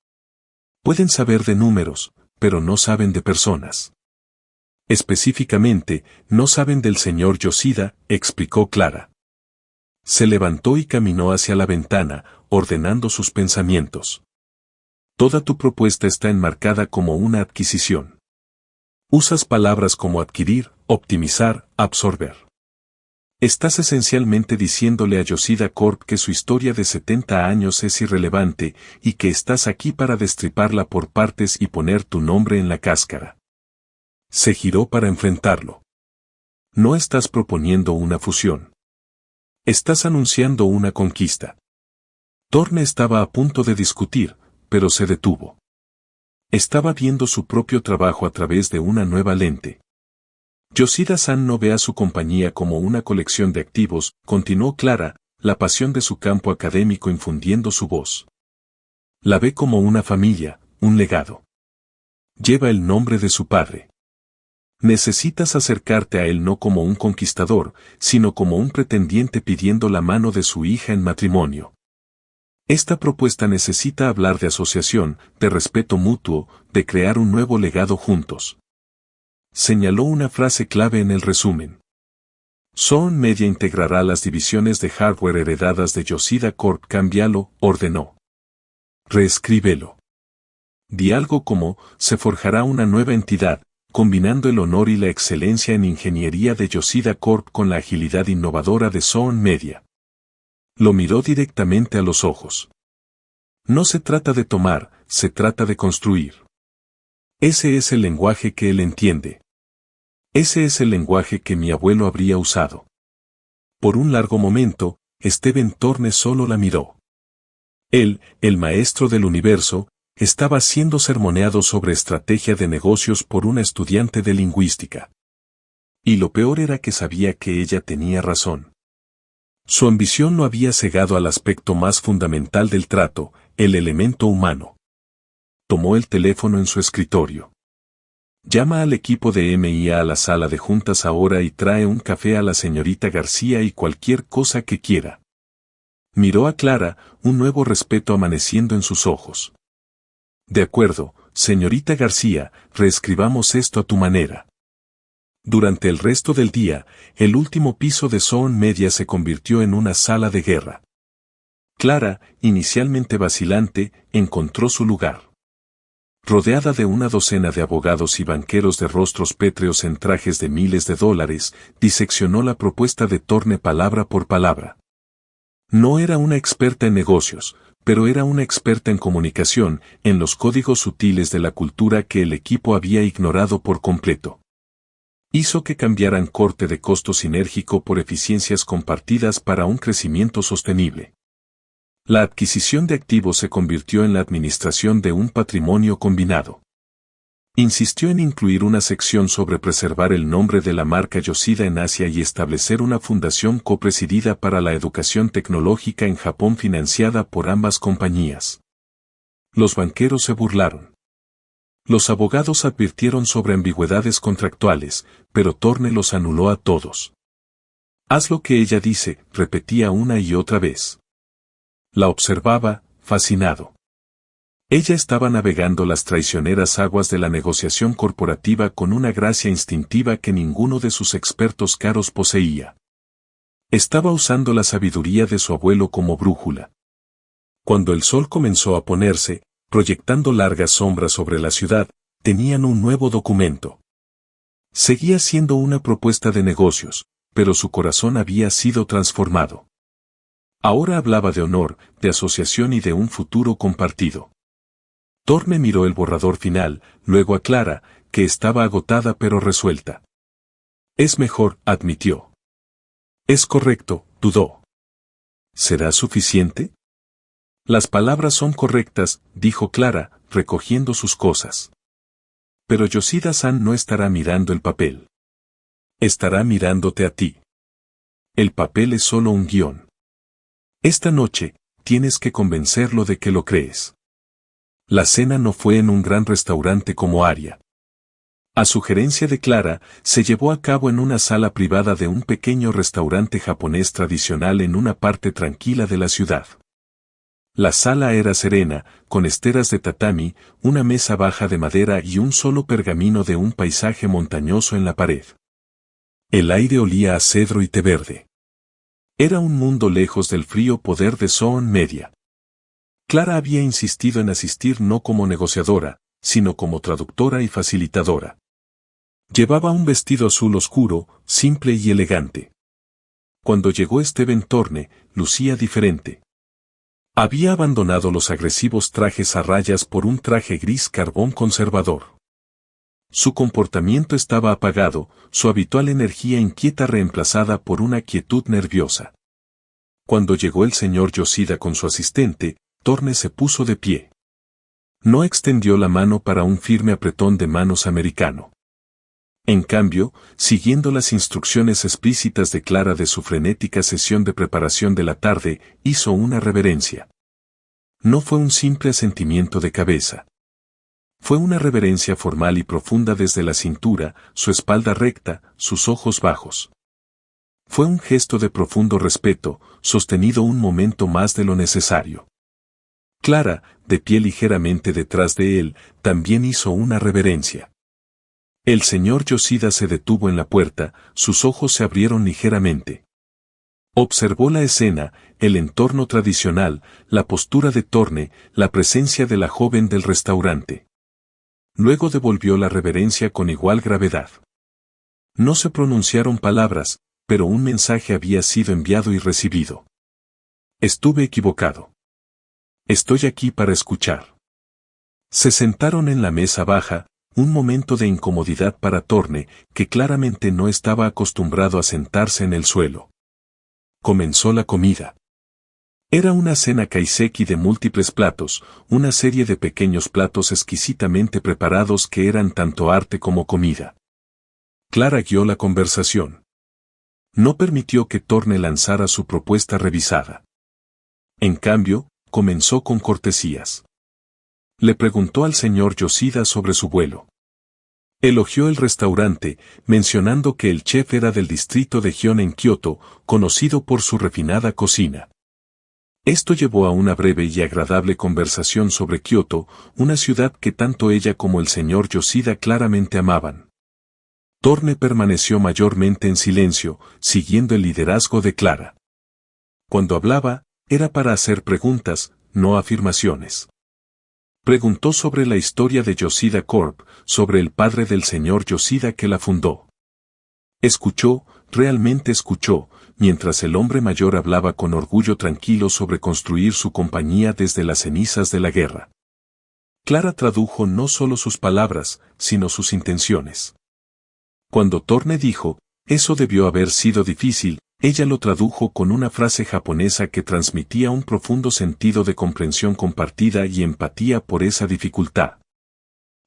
Pueden saber de números, pero no saben de personas. Específicamente, no saben del señor Yoshida, explicó Clara. Se levantó y caminó hacia la ventana, ordenando sus pensamientos. Toda tu propuesta está enmarcada como una adquisición. Usas palabras como adquirir, optimizar, absorber. Estás esencialmente diciéndole a Yoshida Corp que su historia de 70 años es irrelevante y que estás aquí para destriparla por partes y poner tu nombre en la cáscara. Se giró para enfrentarlo. No estás proponiendo una fusión. Estás anunciando una conquista. Thorne estaba a punto de discutir, pero se detuvo. Estaba viendo su propio trabajo a través de una nueva lente. Yoshida-san no ve a su compañía como una colección de activos, continuó Clara, la pasión de su campo académico infundiendo su voz. La ve como una familia, un legado. Lleva el nombre de su padre. Necesitas acercarte a él no como un conquistador, sino como un pretendiente pidiendo la mano de su hija en matrimonio. Esta propuesta necesita hablar de asociación, de respeto mutuo, de crear un nuevo legado juntos. Señaló una frase clave en el resumen. Sohn Media integrará las divisiones de hardware heredadas de Yoshida Corp. Cámbialo, ordenó. Reescríbelo. Di algo como, se forjará una nueva entidad, combinando el honor y la excelencia en ingeniería de Yoshida Corp. Con la agilidad innovadora de Sohn Media. Lo miró directamente a los ojos. No se trata de tomar, se trata de construir. Ese es el lenguaje que él entiende. Ese es el lenguaje que mi abuelo habría usado. Por un largo momento, Stephen Thorne solo la miró. Él, el maestro del universo, estaba siendo sermoneado sobre estrategia de negocios por una estudiante de lingüística. Y lo peor era que sabía que ella tenía razón. Su ambición lo había cegado al aspecto más fundamental del trato, el elemento humano. Tomó el teléfono en su escritorio. Llama al equipo de M&A a la sala de juntas ahora y trae un café a la señorita García y cualquier cosa que quiera. Miró a Clara, un nuevo respeto amaneciendo en sus ojos. De acuerdo, señorita García, reescribamos esto a tu manera. Durante el resto del día, el último piso de Sohn Media se convirtió en una sala de guerra. Clara, inicialmente vacilante, encontró su lugar. Rodeada de una docena de abogados y banqueros de rostros pétreos en trajes de miles de dólares, diseccionó la propuesta de Thorne palabra por palabra. No era una experta en negocios, pero era una experta en comunicación, en los códigos sutiles de la cultura que el equipo había ignorado por completo. Hizo que cambiaran corte de costo sinérgico por eficiencias compartidas para un crecimiento sostenible. La adquisición de activos se convirtió en la administración de un patrimonio combinado. Insistió en incluir una sección sobre preservar el nombre de la marca Yoshida en Asia y establecer una fundación copresidida para la educación tecnológica en Japón financiada por ambas compañías. Los banqueros se burlaron. Los abogados advirtieron sobre ambigüedades contractuales, pero Thorne los anuló a todos. «Haz lo que ella dice», repetía una y otra vez. La observaba, fascinado. Ella estaba navegando las traicioneras aguas de la negociación corporativa con una gracia instintiva que ninguno de sus expertos caros poseía. Estaba usando la sabiduría de su abuelo como brújula. Cuando el sol comenzó a ponerse, proyectando largas sombras sobre la ciudad, tenían un nuevo documento. Seguía siendo una propuesta de negocios, pero su corazón había sido transformado. Ahora hablaba de honor, de asociación y de un futuro compartido. Thorne miró el borrador final, luego a Clara, que estaba agotada pero resuelta. «Es mejor», admitió. «Es correcto», dudó. «¿Será suficiente?» «Las palabras son correctas», dijo Clara, recogiendo sus cosas. «Pero Yoshida-san no estará mirando el papel. Estará mirándote a ti. El papel es solo un guión. Esta noche, tienes que convencerlo de que lo crees». La cena no fue en un gran restaurante como Aria. A sugerencia de Clara, se llevó a cabo en una sala privada de un pequeño restaurante japonés tradicional en una parte tranquila de la ciudad. La sala era serena, con esteras de tatami, una mesa baja de madera y un solo pergamino de un paisaje montañoso en la pared. El aire olía a cedro y té verde. Era un mundo lejos del frío poder de Zoon Media. Clara había insistido en asistir no como negociadora, sino como traductora y facilitadora. Llevaba un vestido azul oscuro, simple y elegante. Cuando llegó Steven Thorne, lucía diferente. Había abandonado los agresivos trajes a rayas por un traje gris carbón conservador. Su comportamiento estaba apagado, su habitual energía inquieta reemplazada por una quietud nerviosa. Cuando llegó el señor Yoshida con su asistente, Thorne se puso de pie. No extendió la mano para un firme apretón de manos americano. En cambio, siguiendo las instrucciones explícitas de Clara de su frenética sesión de preparación de la tarde, hizo una reverencia. No fue un simple asentimiento de cabeza. Fue una reverencia formal y profunda desde la cintura, su espalda recta, sus ojos bajos. Fue un gesto de profundo respeto, sostenido un momento más de lo necesario. Clara, de pie ligeramente detrás de él, también hizo una reverencia. El señor Yoshida se detuvo en la puerta, sus ojos se abrieron ligeramente. Observó la escena, el entorno tradicional, la postura de Thorne, la presencia de la joven del restaurante. Luego devolvió la reverencia con igual gravedad. No se pronunciaron palabras, pero un mensaje había sido enviado y recibido. Estuve equivocado. Estoy aquí para escuchar. Se sentaron en la mesa baja, un momento de incomodidad para Thorne, que claramente no estaba acostumbrado a sentarse en el suelo. Comenzó la comida. Era una cena kaiseki de múltiples platos, una serie de pequeños platos exquisitamente preparados que eran tanto arte como comida. Clara guió la conversación. No permitió que Thorne lanzara su propuesta revisada. En cambio, comenzó con cortesías. Le preguntó al señor Yoshida sobre su vuelo. Elogió el restaurante, mencionando que el chef era del distrito de Gion en Kioto, conocido por su refinada cocina. Esto llevó a una breve y agradable conversación sobre Kioto, una ciudad que tanto ella como el señor Yoshida claramente amaban. Thorne permaneció mayormente en silencio, siguiendo el liderazgo de Clara. Cuando hablaba, era para hacer preguntas, no afirmaciones. Preguntó sobre la historia de Yoshida Corp, sobre el padre del señor Yoshida que la fundó. Escuchó, realmente escuchó, mientras el hombre mayor hablaba con orgullo tranquilo sobre construir su compañía desde las cenizas de la guerra. Clara tradujo no solo sus palabras, sino sus intenciones. Cuando Torne dijo, eso debió haber sido difícil, ella lo tradujo con una frase japonesa que transmitía un profundo sentido de comprensión compartida y empatía por esa dificultad.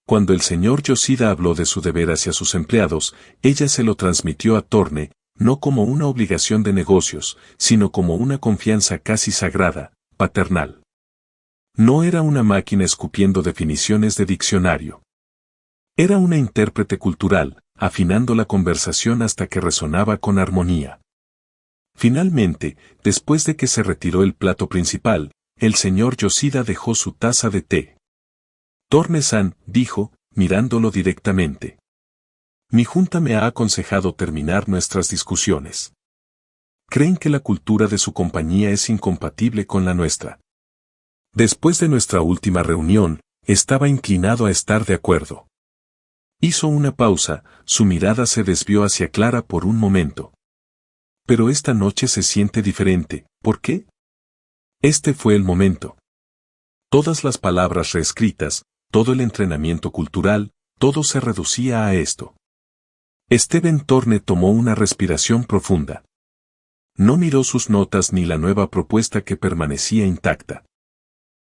Cuando el señor Yoshida habló de su deber hacia sus empleados, ella se lo transmitió a Torne, no como una obligación de negocios, sino como una confianza casi sagrada, paternal. No era una máquina escupiendo definiciones de diccionario. Era una intérprete cultural, afinando la conversación hasta que resonaba con armonía. Finalmente, después de que se retiró el plato principal, el señor Yoshida dejó su taza de té. Torne-san, dijo, mirándolo directamente. Mi junta me ha aconsejado terminar nuestras discusiones. Creen que la cultura de su compañía es incompatible con la nuestra. Después de nuestra última reunión, estaba inclinado a estar de acuerdo. Hizo una pausa, su mirada se desvió hacia Clara por un momento. Pero esta noche se siente diferente, ¿por qué? Este fue el momento. Todas las palabras reescritas, todo el entrenamiento cultural, todo se reducía a esto. Steven Torne tomó una respiración profunda. No miró sus notas ni la nueva propuesta que permanecía intacta.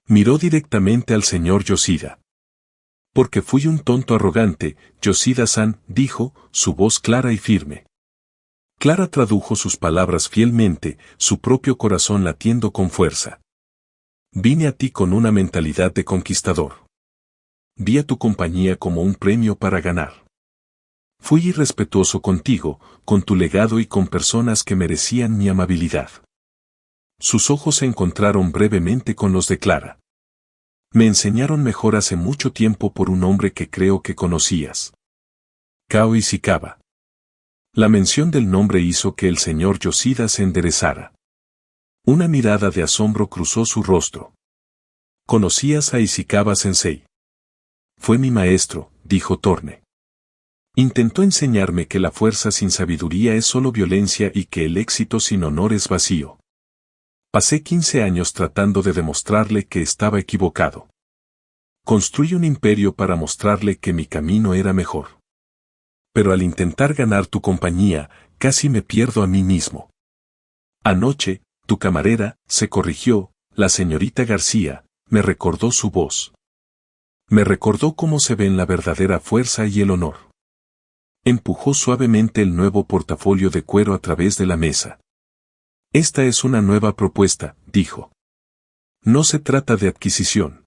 Miró directamente al señor Yoshida. Porque fui un tonto arrogante, Yoshida-san, dijo, su voz clara y firme. Clara tradujo sus palabras fielmente, su propio corazón latiendo con fuerza. Vine a ti con una mentalidad de conquistador. Vi a tu compañía como un premio para ganar. Fui irrespetuoso contigo, con tu legado y con personas que merecían mi amabilidad. Sus ojos se encontraron brevemente con los de Clara. Me enseñaron mejor hace mucho tiempo por un hombre que creo que conocías. Kao Ishikawa. La mención del nombre hizo que el señor Yoshida se enderezara. Una mirada de asombro cruzó su rostro. ¿Conocías a Ishikawa-sensei? Fue mi maestro, dijo Torne. Intentó enseñarme que la fuerza sin sabiduría es solo violencia y que el éxito sin honor es vacío. Pasé 15 años tratando de demostrarle que estaba equivocado. Construí un imperio para mostrarle que mi camino era mejor. Pero al intentar ganar tu compañía, casi me pierdo a mí mismo. Anoche, tu camarera, se corrigió, la señorita García, me recordó su voz. Me recordó cómo se ven la verdadera fuerza y el honor. Empujó suavemente el nuevo portafolio de cuero a través de la mesa. Esta es una nueva propuesta, dijo. No se trata de adquisición.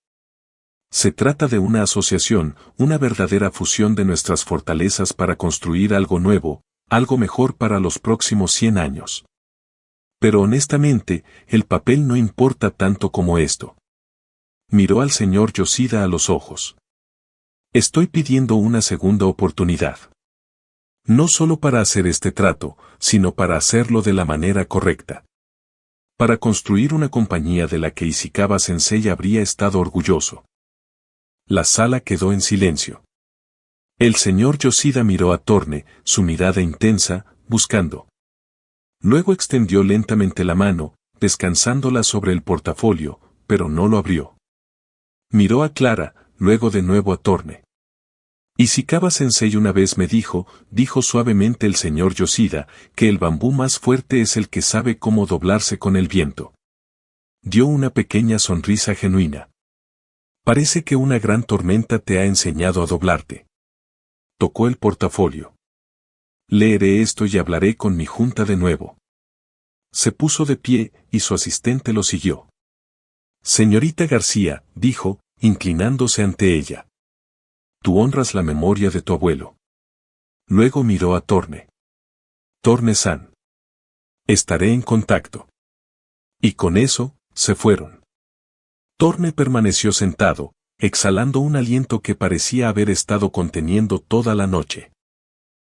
Se trata de una asociación, una verdadera fusión de nuestras fortalezas para construir algo nuevo, algo mejor para los próximos 100 años. Pero honestamente, el papel no importa tanto como esto. Miró al señor Yoshida a los ojos. Estoy pidiendo una segunda oportunidad. No solo para hacer este trato, sino para hacerlo de la manera correcta. Para construir una compañía de la que Ishikawa-sensei habría estado orgulloso. La sala quedó en silencio. El señor Yoshida miró a Torne, su mirada intensa, buscando. Luego extendió lentamente la mano, descansándola sobre el portafolio, pero no lo abrió. Miró a Clara, luego de nuevo a Torne. Ishikawa-sensei una vez me dijo suavemente el señor Yoshida, que el bambú más fuerte es el que sabe cómo doblarse con el viento. Dio una pequeña sonrisa genuina. Parece que una gran tormenta te ha enseñado a doblarte. Tocó el portafolio. Leeré esto y hablaré con mi junta de nuevo. Se puso de pie, y su asistente lo siguió. Señorita García, dijo, inclinándose ante ella. Tú honras la memoria de tu abuelo. Luego miró a Torne. Torne-san. Estaré en contacto. Y con eso, se fueron. Torne permaneció sentado, exhalando un aliento que parecía haber estado conteniendo toda la noche.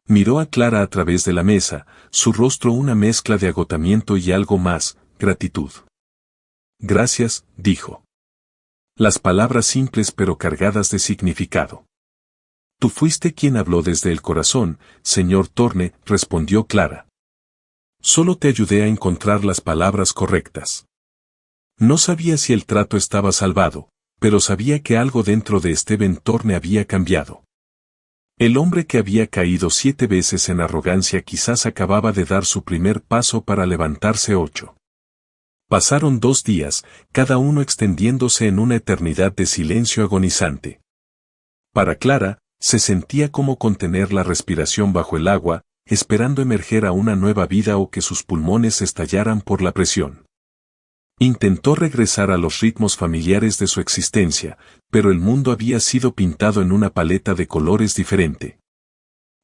Miró a Clara a través de la mesa, su rostro una mezcla de agotamiento y algo más, gratitud. Gracias, dijo. Las palabras simples pero cargadas de significado. Tú fuiste quien habló desde el corazón, señor Thorne, respondió Clara. Solo te ayudé a encontrar las palabras correctas. No sabía si el trato estaba salvado, pero sabía que algo dentro de Stephen Thorne había cambiado. El hombre que había caído 7 veces en arrogancia quizás acababa de dar su primer paso para levantarse 8. Pasaron 2 días, cada uno extendiéndose en una eternidad de silencio agonizante. Para Clara, se sentía como contener la respiración bajo el agua, esperando emerger a una nueva vida o que sus pulmones estallaran por la presión. Intentó regresar a los ritmos familiares de su existencia, pero el mundo había sido pintado en una paleta de colores diferente.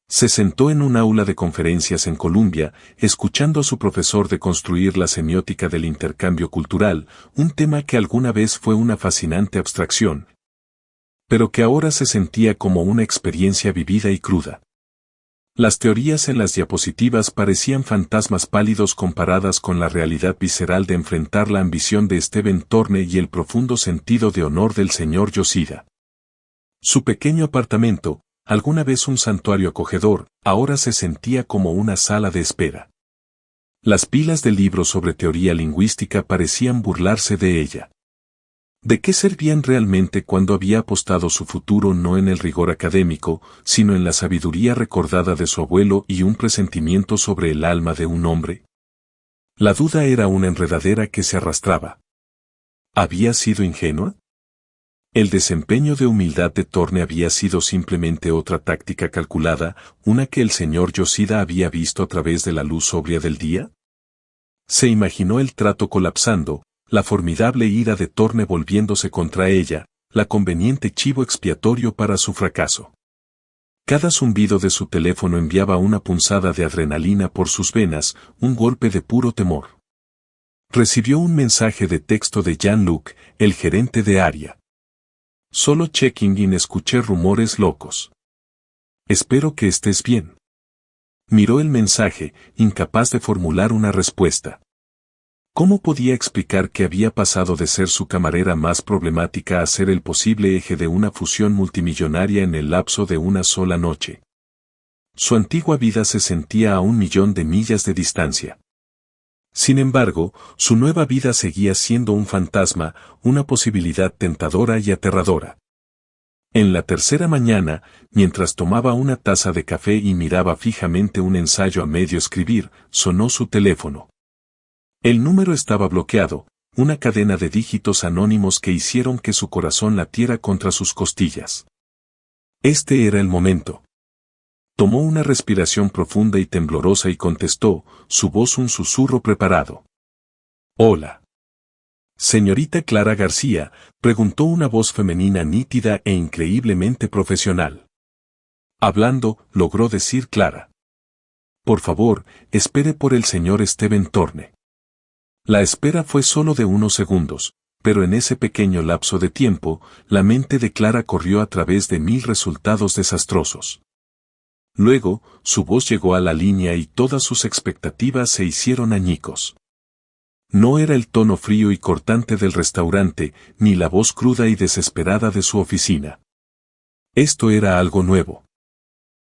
Se sentó en un aula de conferencias en Columbia, escuchando a su profesor deconstruir la semiótica del intercambio cultural, un tema que alguna vez fue una fascinante abstracción, pero que ahora se sentía como una experiencia vivida y cruda. Las teorías en las diapositivas parecían fantasmas pálidos comparadas con la realidad visceral de enfrentar la ambición de Stephen Thorne y el profundo sentido de honor del señor Yoshida. Su pequeño apartamento, alguna vez un santuario acogedor, ahora se sentía como una sala de espera. Las pilas de libros sobre teoría lingüística parecían burlarse de ella. ¿De qué servían realmente cuando había apostado su futuro no en el rigor académico, sino en la sabiduría recordada de su abuelo y un presentimiento sobre el alma de un hombre? La duda era una enredadera que se arrastraba. ¿Había sido ingenua? El desempeño de humildad de Thorne había sido simplemente otra táctica calculada, una que el señor Yoshida había visto a través de la luz sobria del día. Se imaginó el trato colapsando, la formidable ira de Thorne volviéndose contra ella, la conveniente chivo expiatorio para su fracaso. Cada zumbido de su teléfono enviaba una punzada de adrenalina por sus venas, un golpe de puro temor. Recibió un mensaje de texto de Jean-Luc, el gerente de área. Solo checking in, escuché rumores locos. Espero que estés bien. Miró el mensaje, incapaz de formular una respuesta. ¿Cómo podía explicar que había pasado de ser su camarera más problemática a ser el posible eje de una fusión multimillonaria en el lapso de una sola noche? Su antigua vida se sentía a 1.000.000 de millas de distancia. Sin embargo, su nueva vida seguía siendo un fantasma, una posibilidad tentadora y aterradora. En la tercera mañana, mientras tomaba una taza de café y miraba fijamente un ensayo a medio escribir, sonó su teléfono. El número estaba bloqueado, una cadena de dígitos anónimos que hicieron que su corazón latiera contra sus costillas. Este era el momento. Tomó una respiración profunda y temblorosa y contestó, su voz un susurro preparado. «Hola. Señorita Clara García», preguntó una voz femenina nítida e increíblemente profesional. Hablando, logró decir Clara. «Por favor, espere por el señor Stephen Thorne». La espera fue solo de unos segundos, pero en ese pequeño lapso de tiempo, la mente de Clara corrió a través de 1000 resultados desastrosos. Luego, su voz llegó a la línea y todas sus expectativas se hicieron añicos. No era el tono frío y cortante del restaurante, ni la voz cruda y desesperada de su oficina. Esto era algo nuevo.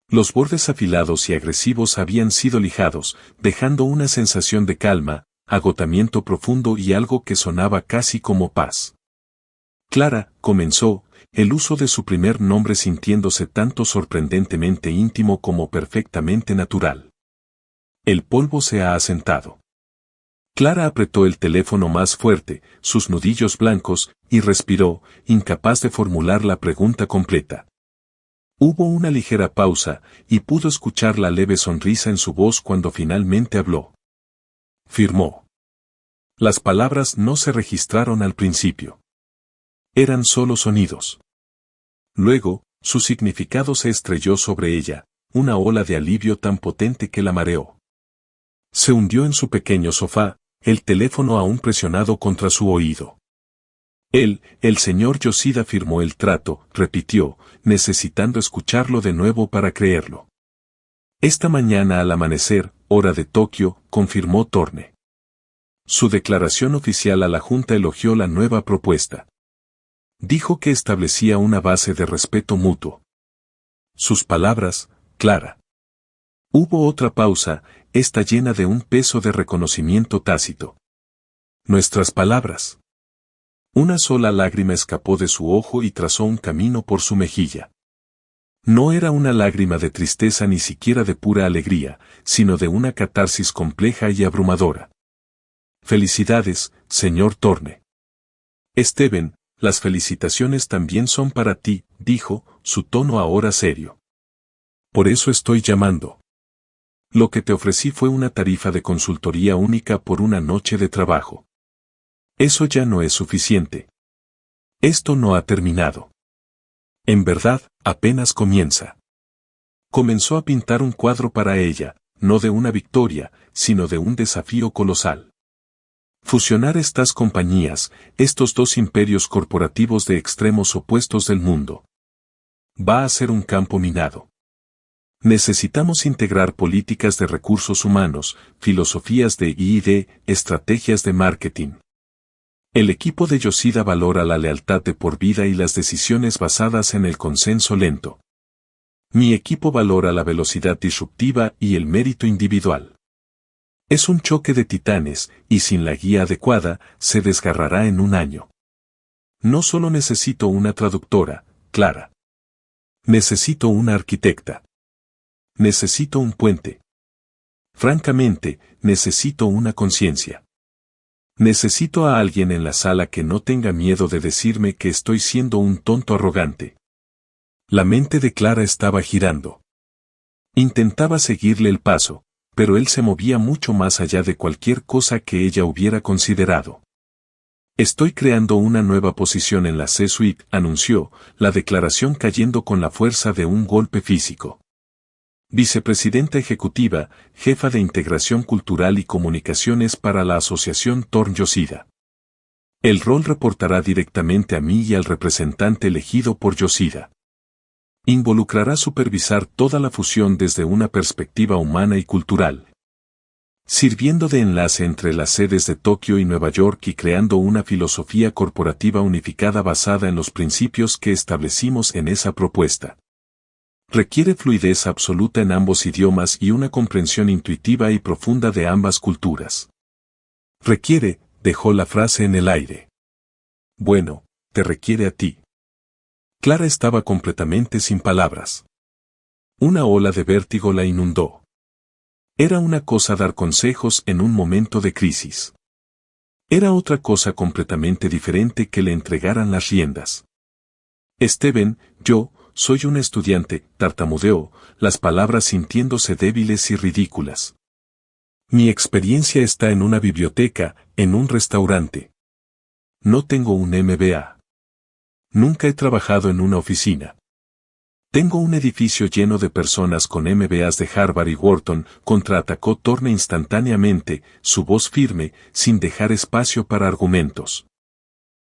Los bordes afilados y agresivos habían sido lijados, dejando una sensación de calma, agotamiento profundo y algo que sonaba casi como paz. Clara, comenzó, el uso de su primer nombre sintiéndose tanto sorprendentemente íntimo como perfectamente natural. El polvo se ha asentado. Clara apretó el teléfono más fuerte, sus nudillos blancos, y respiró, incapaz de formular la pregunta completa. Hubo una ligera pausa, y pudo escuchar la leve sonrisa en su voz cuando finalmente habló. Firmó. Las palabras no se registraron al principio. Eran solo sonidos. Luego, su significado se estrelló sobre ella, una ola de alivio tan potente que la mareó. Se hundió en su pequeño sofá, el teléfono aún presionado contra su oído. Él, el señor Yoshida firmó el trato, repitió, necesitando escucharlo de nuevo para creerlo. Esta mañana al amanecer, hora de Tokio, confirmó Thorne. Su declaración oficial a la Junta elogió la nueva propuesta. Dijo que establecía una base de respeto mutuo. Sus palabras, Clara. Hubo otra pausa, esta llena de un peso de reconocimiento tácito. Nuestras palabras. Una sola lágrima escapó de su ojo y trazó un camino por su mejilla. No era una lágrima de tristeza ni siquiera de pura alegría, sino de una catarsis compleja y abrumadora. Felicidades, señor Thorne. Steven, las felicitaciones también son para ti, dijo, su tono ahora serio. Por eso estoy llamando. Lo que te ofrecí fue una tarifa de consultoría única por una noche de trabajo. Eso ya no es suficiente. Esto no ha terminado. En verdad, apenas comienza. Comenzó a pintar un cuadro para ella, no de una victoria, sino de un desafío colosal. Fusionar estas compañías, estos dos imperios corporativos de extremos opuestos del mundo. Va a ser un campo minado. Necesitamos integrar políticas de recursos humanos, filosofías de I+D, estrategias de marketing. El equipo de Yoshida valora la lealtad de por vida y las decisiones basadas en el consenso lento. Mi equipo valora la velocidad disruptiva y el mérito individual. Es un choque de titanes, y sin la guía adecuada, se desgarrará en un año. No solo necesito una traductora, Clara. Necesito una arquitecta. Necesito un puente. Francamente, necesito una conciencia. Necesito a alguien en la sala que no tenga miedo de decirme que estoy siendo un tonto arrogante. La mente de Clara estaba girando. Intentaba seguirle el paso, pero él se movía mucho más allá de cualquier cosa que ella hubiera considerado. Estoy creando una nueva posición en la C-Suite, anunció, la declaración cayendo con la fuerza de un golpe físico. Vicepresidenta ejecutiva, jefa de integración cultural y comunicaciones para la Asociación Thorne Yoshida. El rol reportará directamente a mí y al representante elegido por Yoshida. Involucrará supervisar toda la fusión desde una perspectiva humana y cultural, sirviendo de enlace entre las sedes de Tokio y Nueva York y creando una filosofía corporativa unificada basada en los principios que establecimos en esa propuesta. Requiere fluidez absoluta en ambos idiomas y una comprensión intuitiva y profunda de ambas culturas. Requiere, dejó la frase en el aire. Bueno, te requiere a ti. Clara estaba completamente sin palabras. Una ola de vértigo la inundó. Era una cosa dar consejos en un momento de crisis. Era otra cosa completamente diferente que le entregaran las riendas. Steven, yo, soy un estudiante, tartamudeó, las palabras sintiéndose débiles y ridículas. Mi experiencia está en una biblioteca, en un restaurante. No tengo un MBA. Nunca he trabajado en una oficina. Tengo un edificio lleno de personas con MBAs de Harvard y Wharton, contraatacó Thorne instantáneamente, su voz firme, sin dejar espacio para argumentos.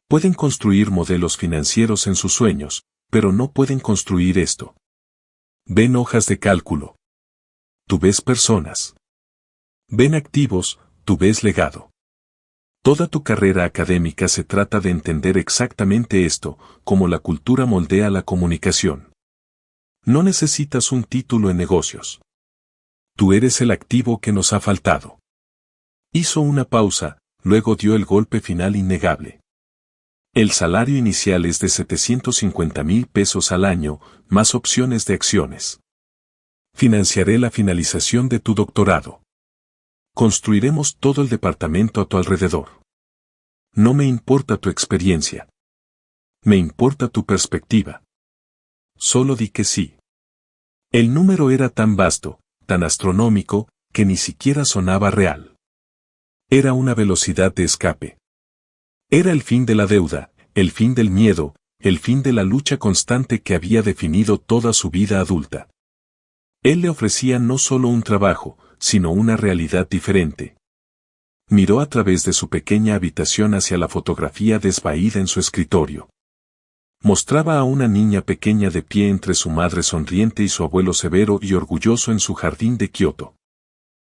Pueden construir modelos financieros en sus sueños, pero no pueden construir esto. Ven hojas de cálculo. Tú ves personas. Ven activos, tú ves legado. Toda tu carrera académica se trata de entender exactamente esto, cómo la cultura moldea la comunicación. No necesitas un título en negocios. Tú eres el activo que nos ha faltado. Hizo una pausa, luego dio el golpe final innegable. El salario inicial es de 750,000 pesos al año, más opciones de acciones. Financiaré la finalización de tu doctorado. Construiremos todo el departamento a tu alrededor. No me importa tu experiencia. Me importa tu perspectiva. Solo di que sí. El número era tan vasto, tan astronómico, que ni siquiera sonaba real. Era una velocidad de escape. Era el fin de la deuda, el fin del miedo, el fin de la lucha constante que había definido toda su vida adulta. Él le ofrecía no solo un trabajo, sino una realidad diferente. Miró a través de su pequeña habitación hacia la fotografía desvaída en su escritorio. Mostraba a una niña pequeña de pie entre su madre sonriente y su abuelo severo y orgulloso en su jardín de Kioto.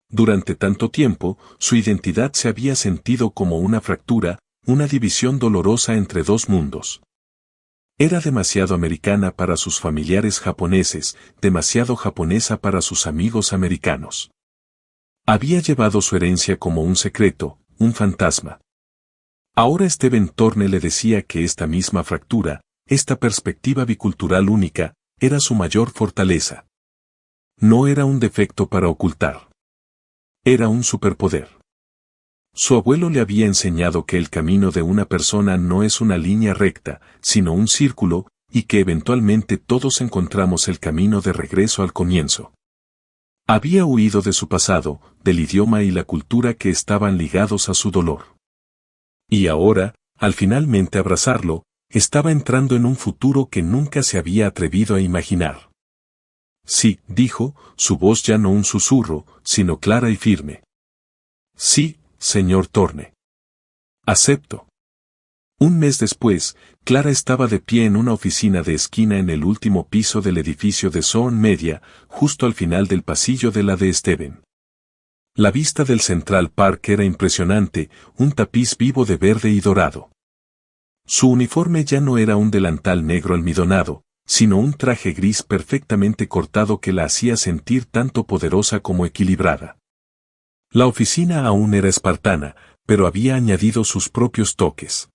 Durante tanto tiempo, su identidad se había sentido como una fractura, una división dolorosa entre dos mundos. Era demasiado americana para sus familiares japoneses, demasiado japonesa para sus amigos americanos. Había llevado su herencia como un secreto, un fantasma. Ahora Stephen Thorne le decía que esta misma fractura, esta perspectiva bicultural única, era su mayor fortaleza. No era un defecto para ocultar. Era un superpoder. Su abuelo le había enseñado que el camino de una persona no es una línea recta, sino un círculo, y que eventualmente todos encontramos el camino de regreso al comienzo. Había huido de su pasado, del idioma y la cultura que estaban ligados a su dolor. Y ahora, al finalmente abrazarlo, estaba entrando en un futuro que nunca se había atrevido a imaginar. Sí, dijo, su voz ya no un susurro, sino clara y firme. Sí, señor Thorne. Acepto. Un mes después, Clara estaba de pie en una oficina de esquina en el último piso del edificio de Sohn Media, justo al final del pasillo de la de Stephen. La vista del Central Park era impresionante, un tapiz vivo de verde y dorado. Su uniforme ya no era un delantal negro almidonado, sino un traje gris perfectamente cortado que la hacía sentir tanto poderosa como equilibrada. La oficina aún era espartana, pero había añadido sus propios toques.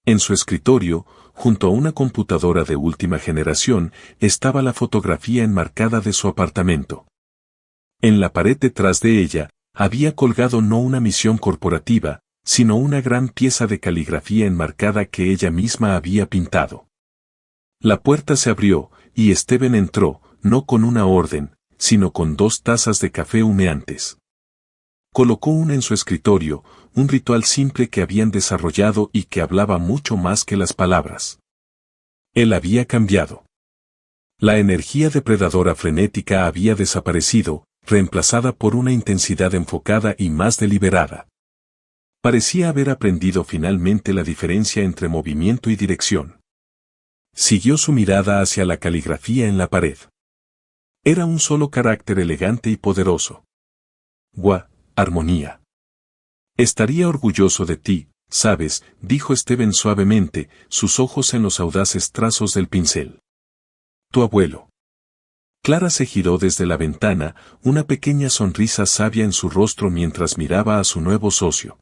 En su escritorio, junto a una computadora de última generación, estaba la fotografía enmarcada de su apartamento. En la pared detrás de ella, había colgado no una misión corporativa, sino una gran pieza de caligrafía enmarcada que ella misma había pintado. La puerta se abrió, y Stephen entró, no con una orden, sino con 2 tazas de café humeantes. Colocó una en su escritorio, un ritual simple que habían desarrollado y que hablaba mucho más que las palabras. Él había cambiado. La energía depredadora frenética había desaparecido, reemplazada por una intensidad enfocada y más deliberada. Parecía haber aprendido finalmente la diferencia entre movimiento y dirección. Siguió su mirada hacia la caligrafía en la pared. Era un solo carácter elegante y poderoso. Gua, armonía. Estaría orgulloso de ti, sabes, dijo Stephen suavemente, sus ojos en los audaces trazos del pincel. Tu abuelo. Clara se giró desde la ventana, una pequeña sonrisa sabia en su rostro mientras miraba a su nuevo socio.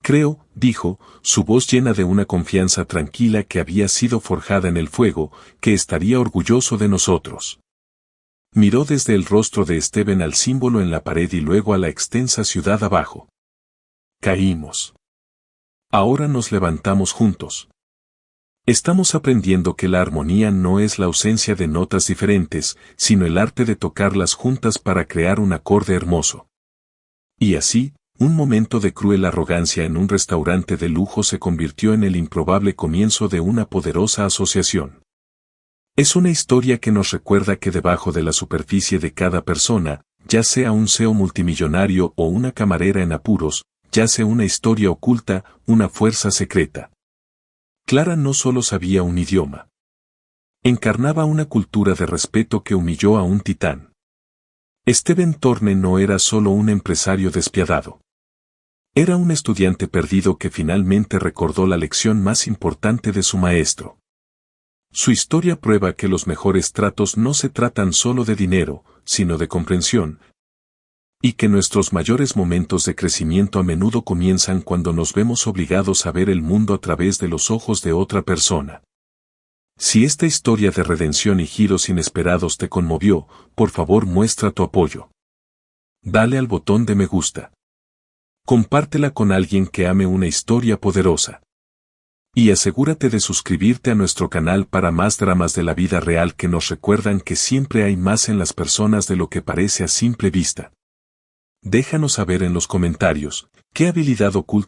Creo, dijo, su voz llena de una confianza tranquila que había sido forjada en el fuego, que estaría orgulloso de nosotros. Miró desde el rostro de Stephen al símbolo en la pared y luego a la extensa ciudad abajo. Caímos. Ahora nos levantamos juntos. Estamos aprendiendo que la armonía no es la ausencia de notas diferentes, sino el arte de tocarlas juntas para crear un acorde hermoso. Y así, un momento de cruel arrogancia en un restaurante de lujo se convirtió en el improbable comienzo de una poderosa asociación. Es una historia que nos recuerda que debajo de la superficie de cada persona, ya sea un CEO multimillonario o una camarera en apuros, yace una historia oculta, una fuerza secreta. Clara no solo sabía un idioma. Encarnaba una cultura de respeto que humilló a un titán. Stephen Thorne no era solo un empresario despiadado. Era un estudiante perdido que finalmente recordó la lección más importante de su maestro. Su historia prueba que los mejores tratos no se tratan solo de dinero, sino de comprensión, y que nuestros mayores momentos de crecimiento a menudo comienzan cuando nos vemos obligados a ver el mundo a través de los ojos de otra persona. Si esta historia de redención y giros inesperados te conmovió, por favor muestra tu apoyo. Dale al botón de me gusta. Compártela con alguien que ame una historia poderosa. Y asegúrate de suscribirte a nuestro canal para más dramas de la vida real que nos recuerdan que siempre hay más en las personas de lo que parece a simple vista. Déjanos saber en los comentarios, ¿qué habilidad oculta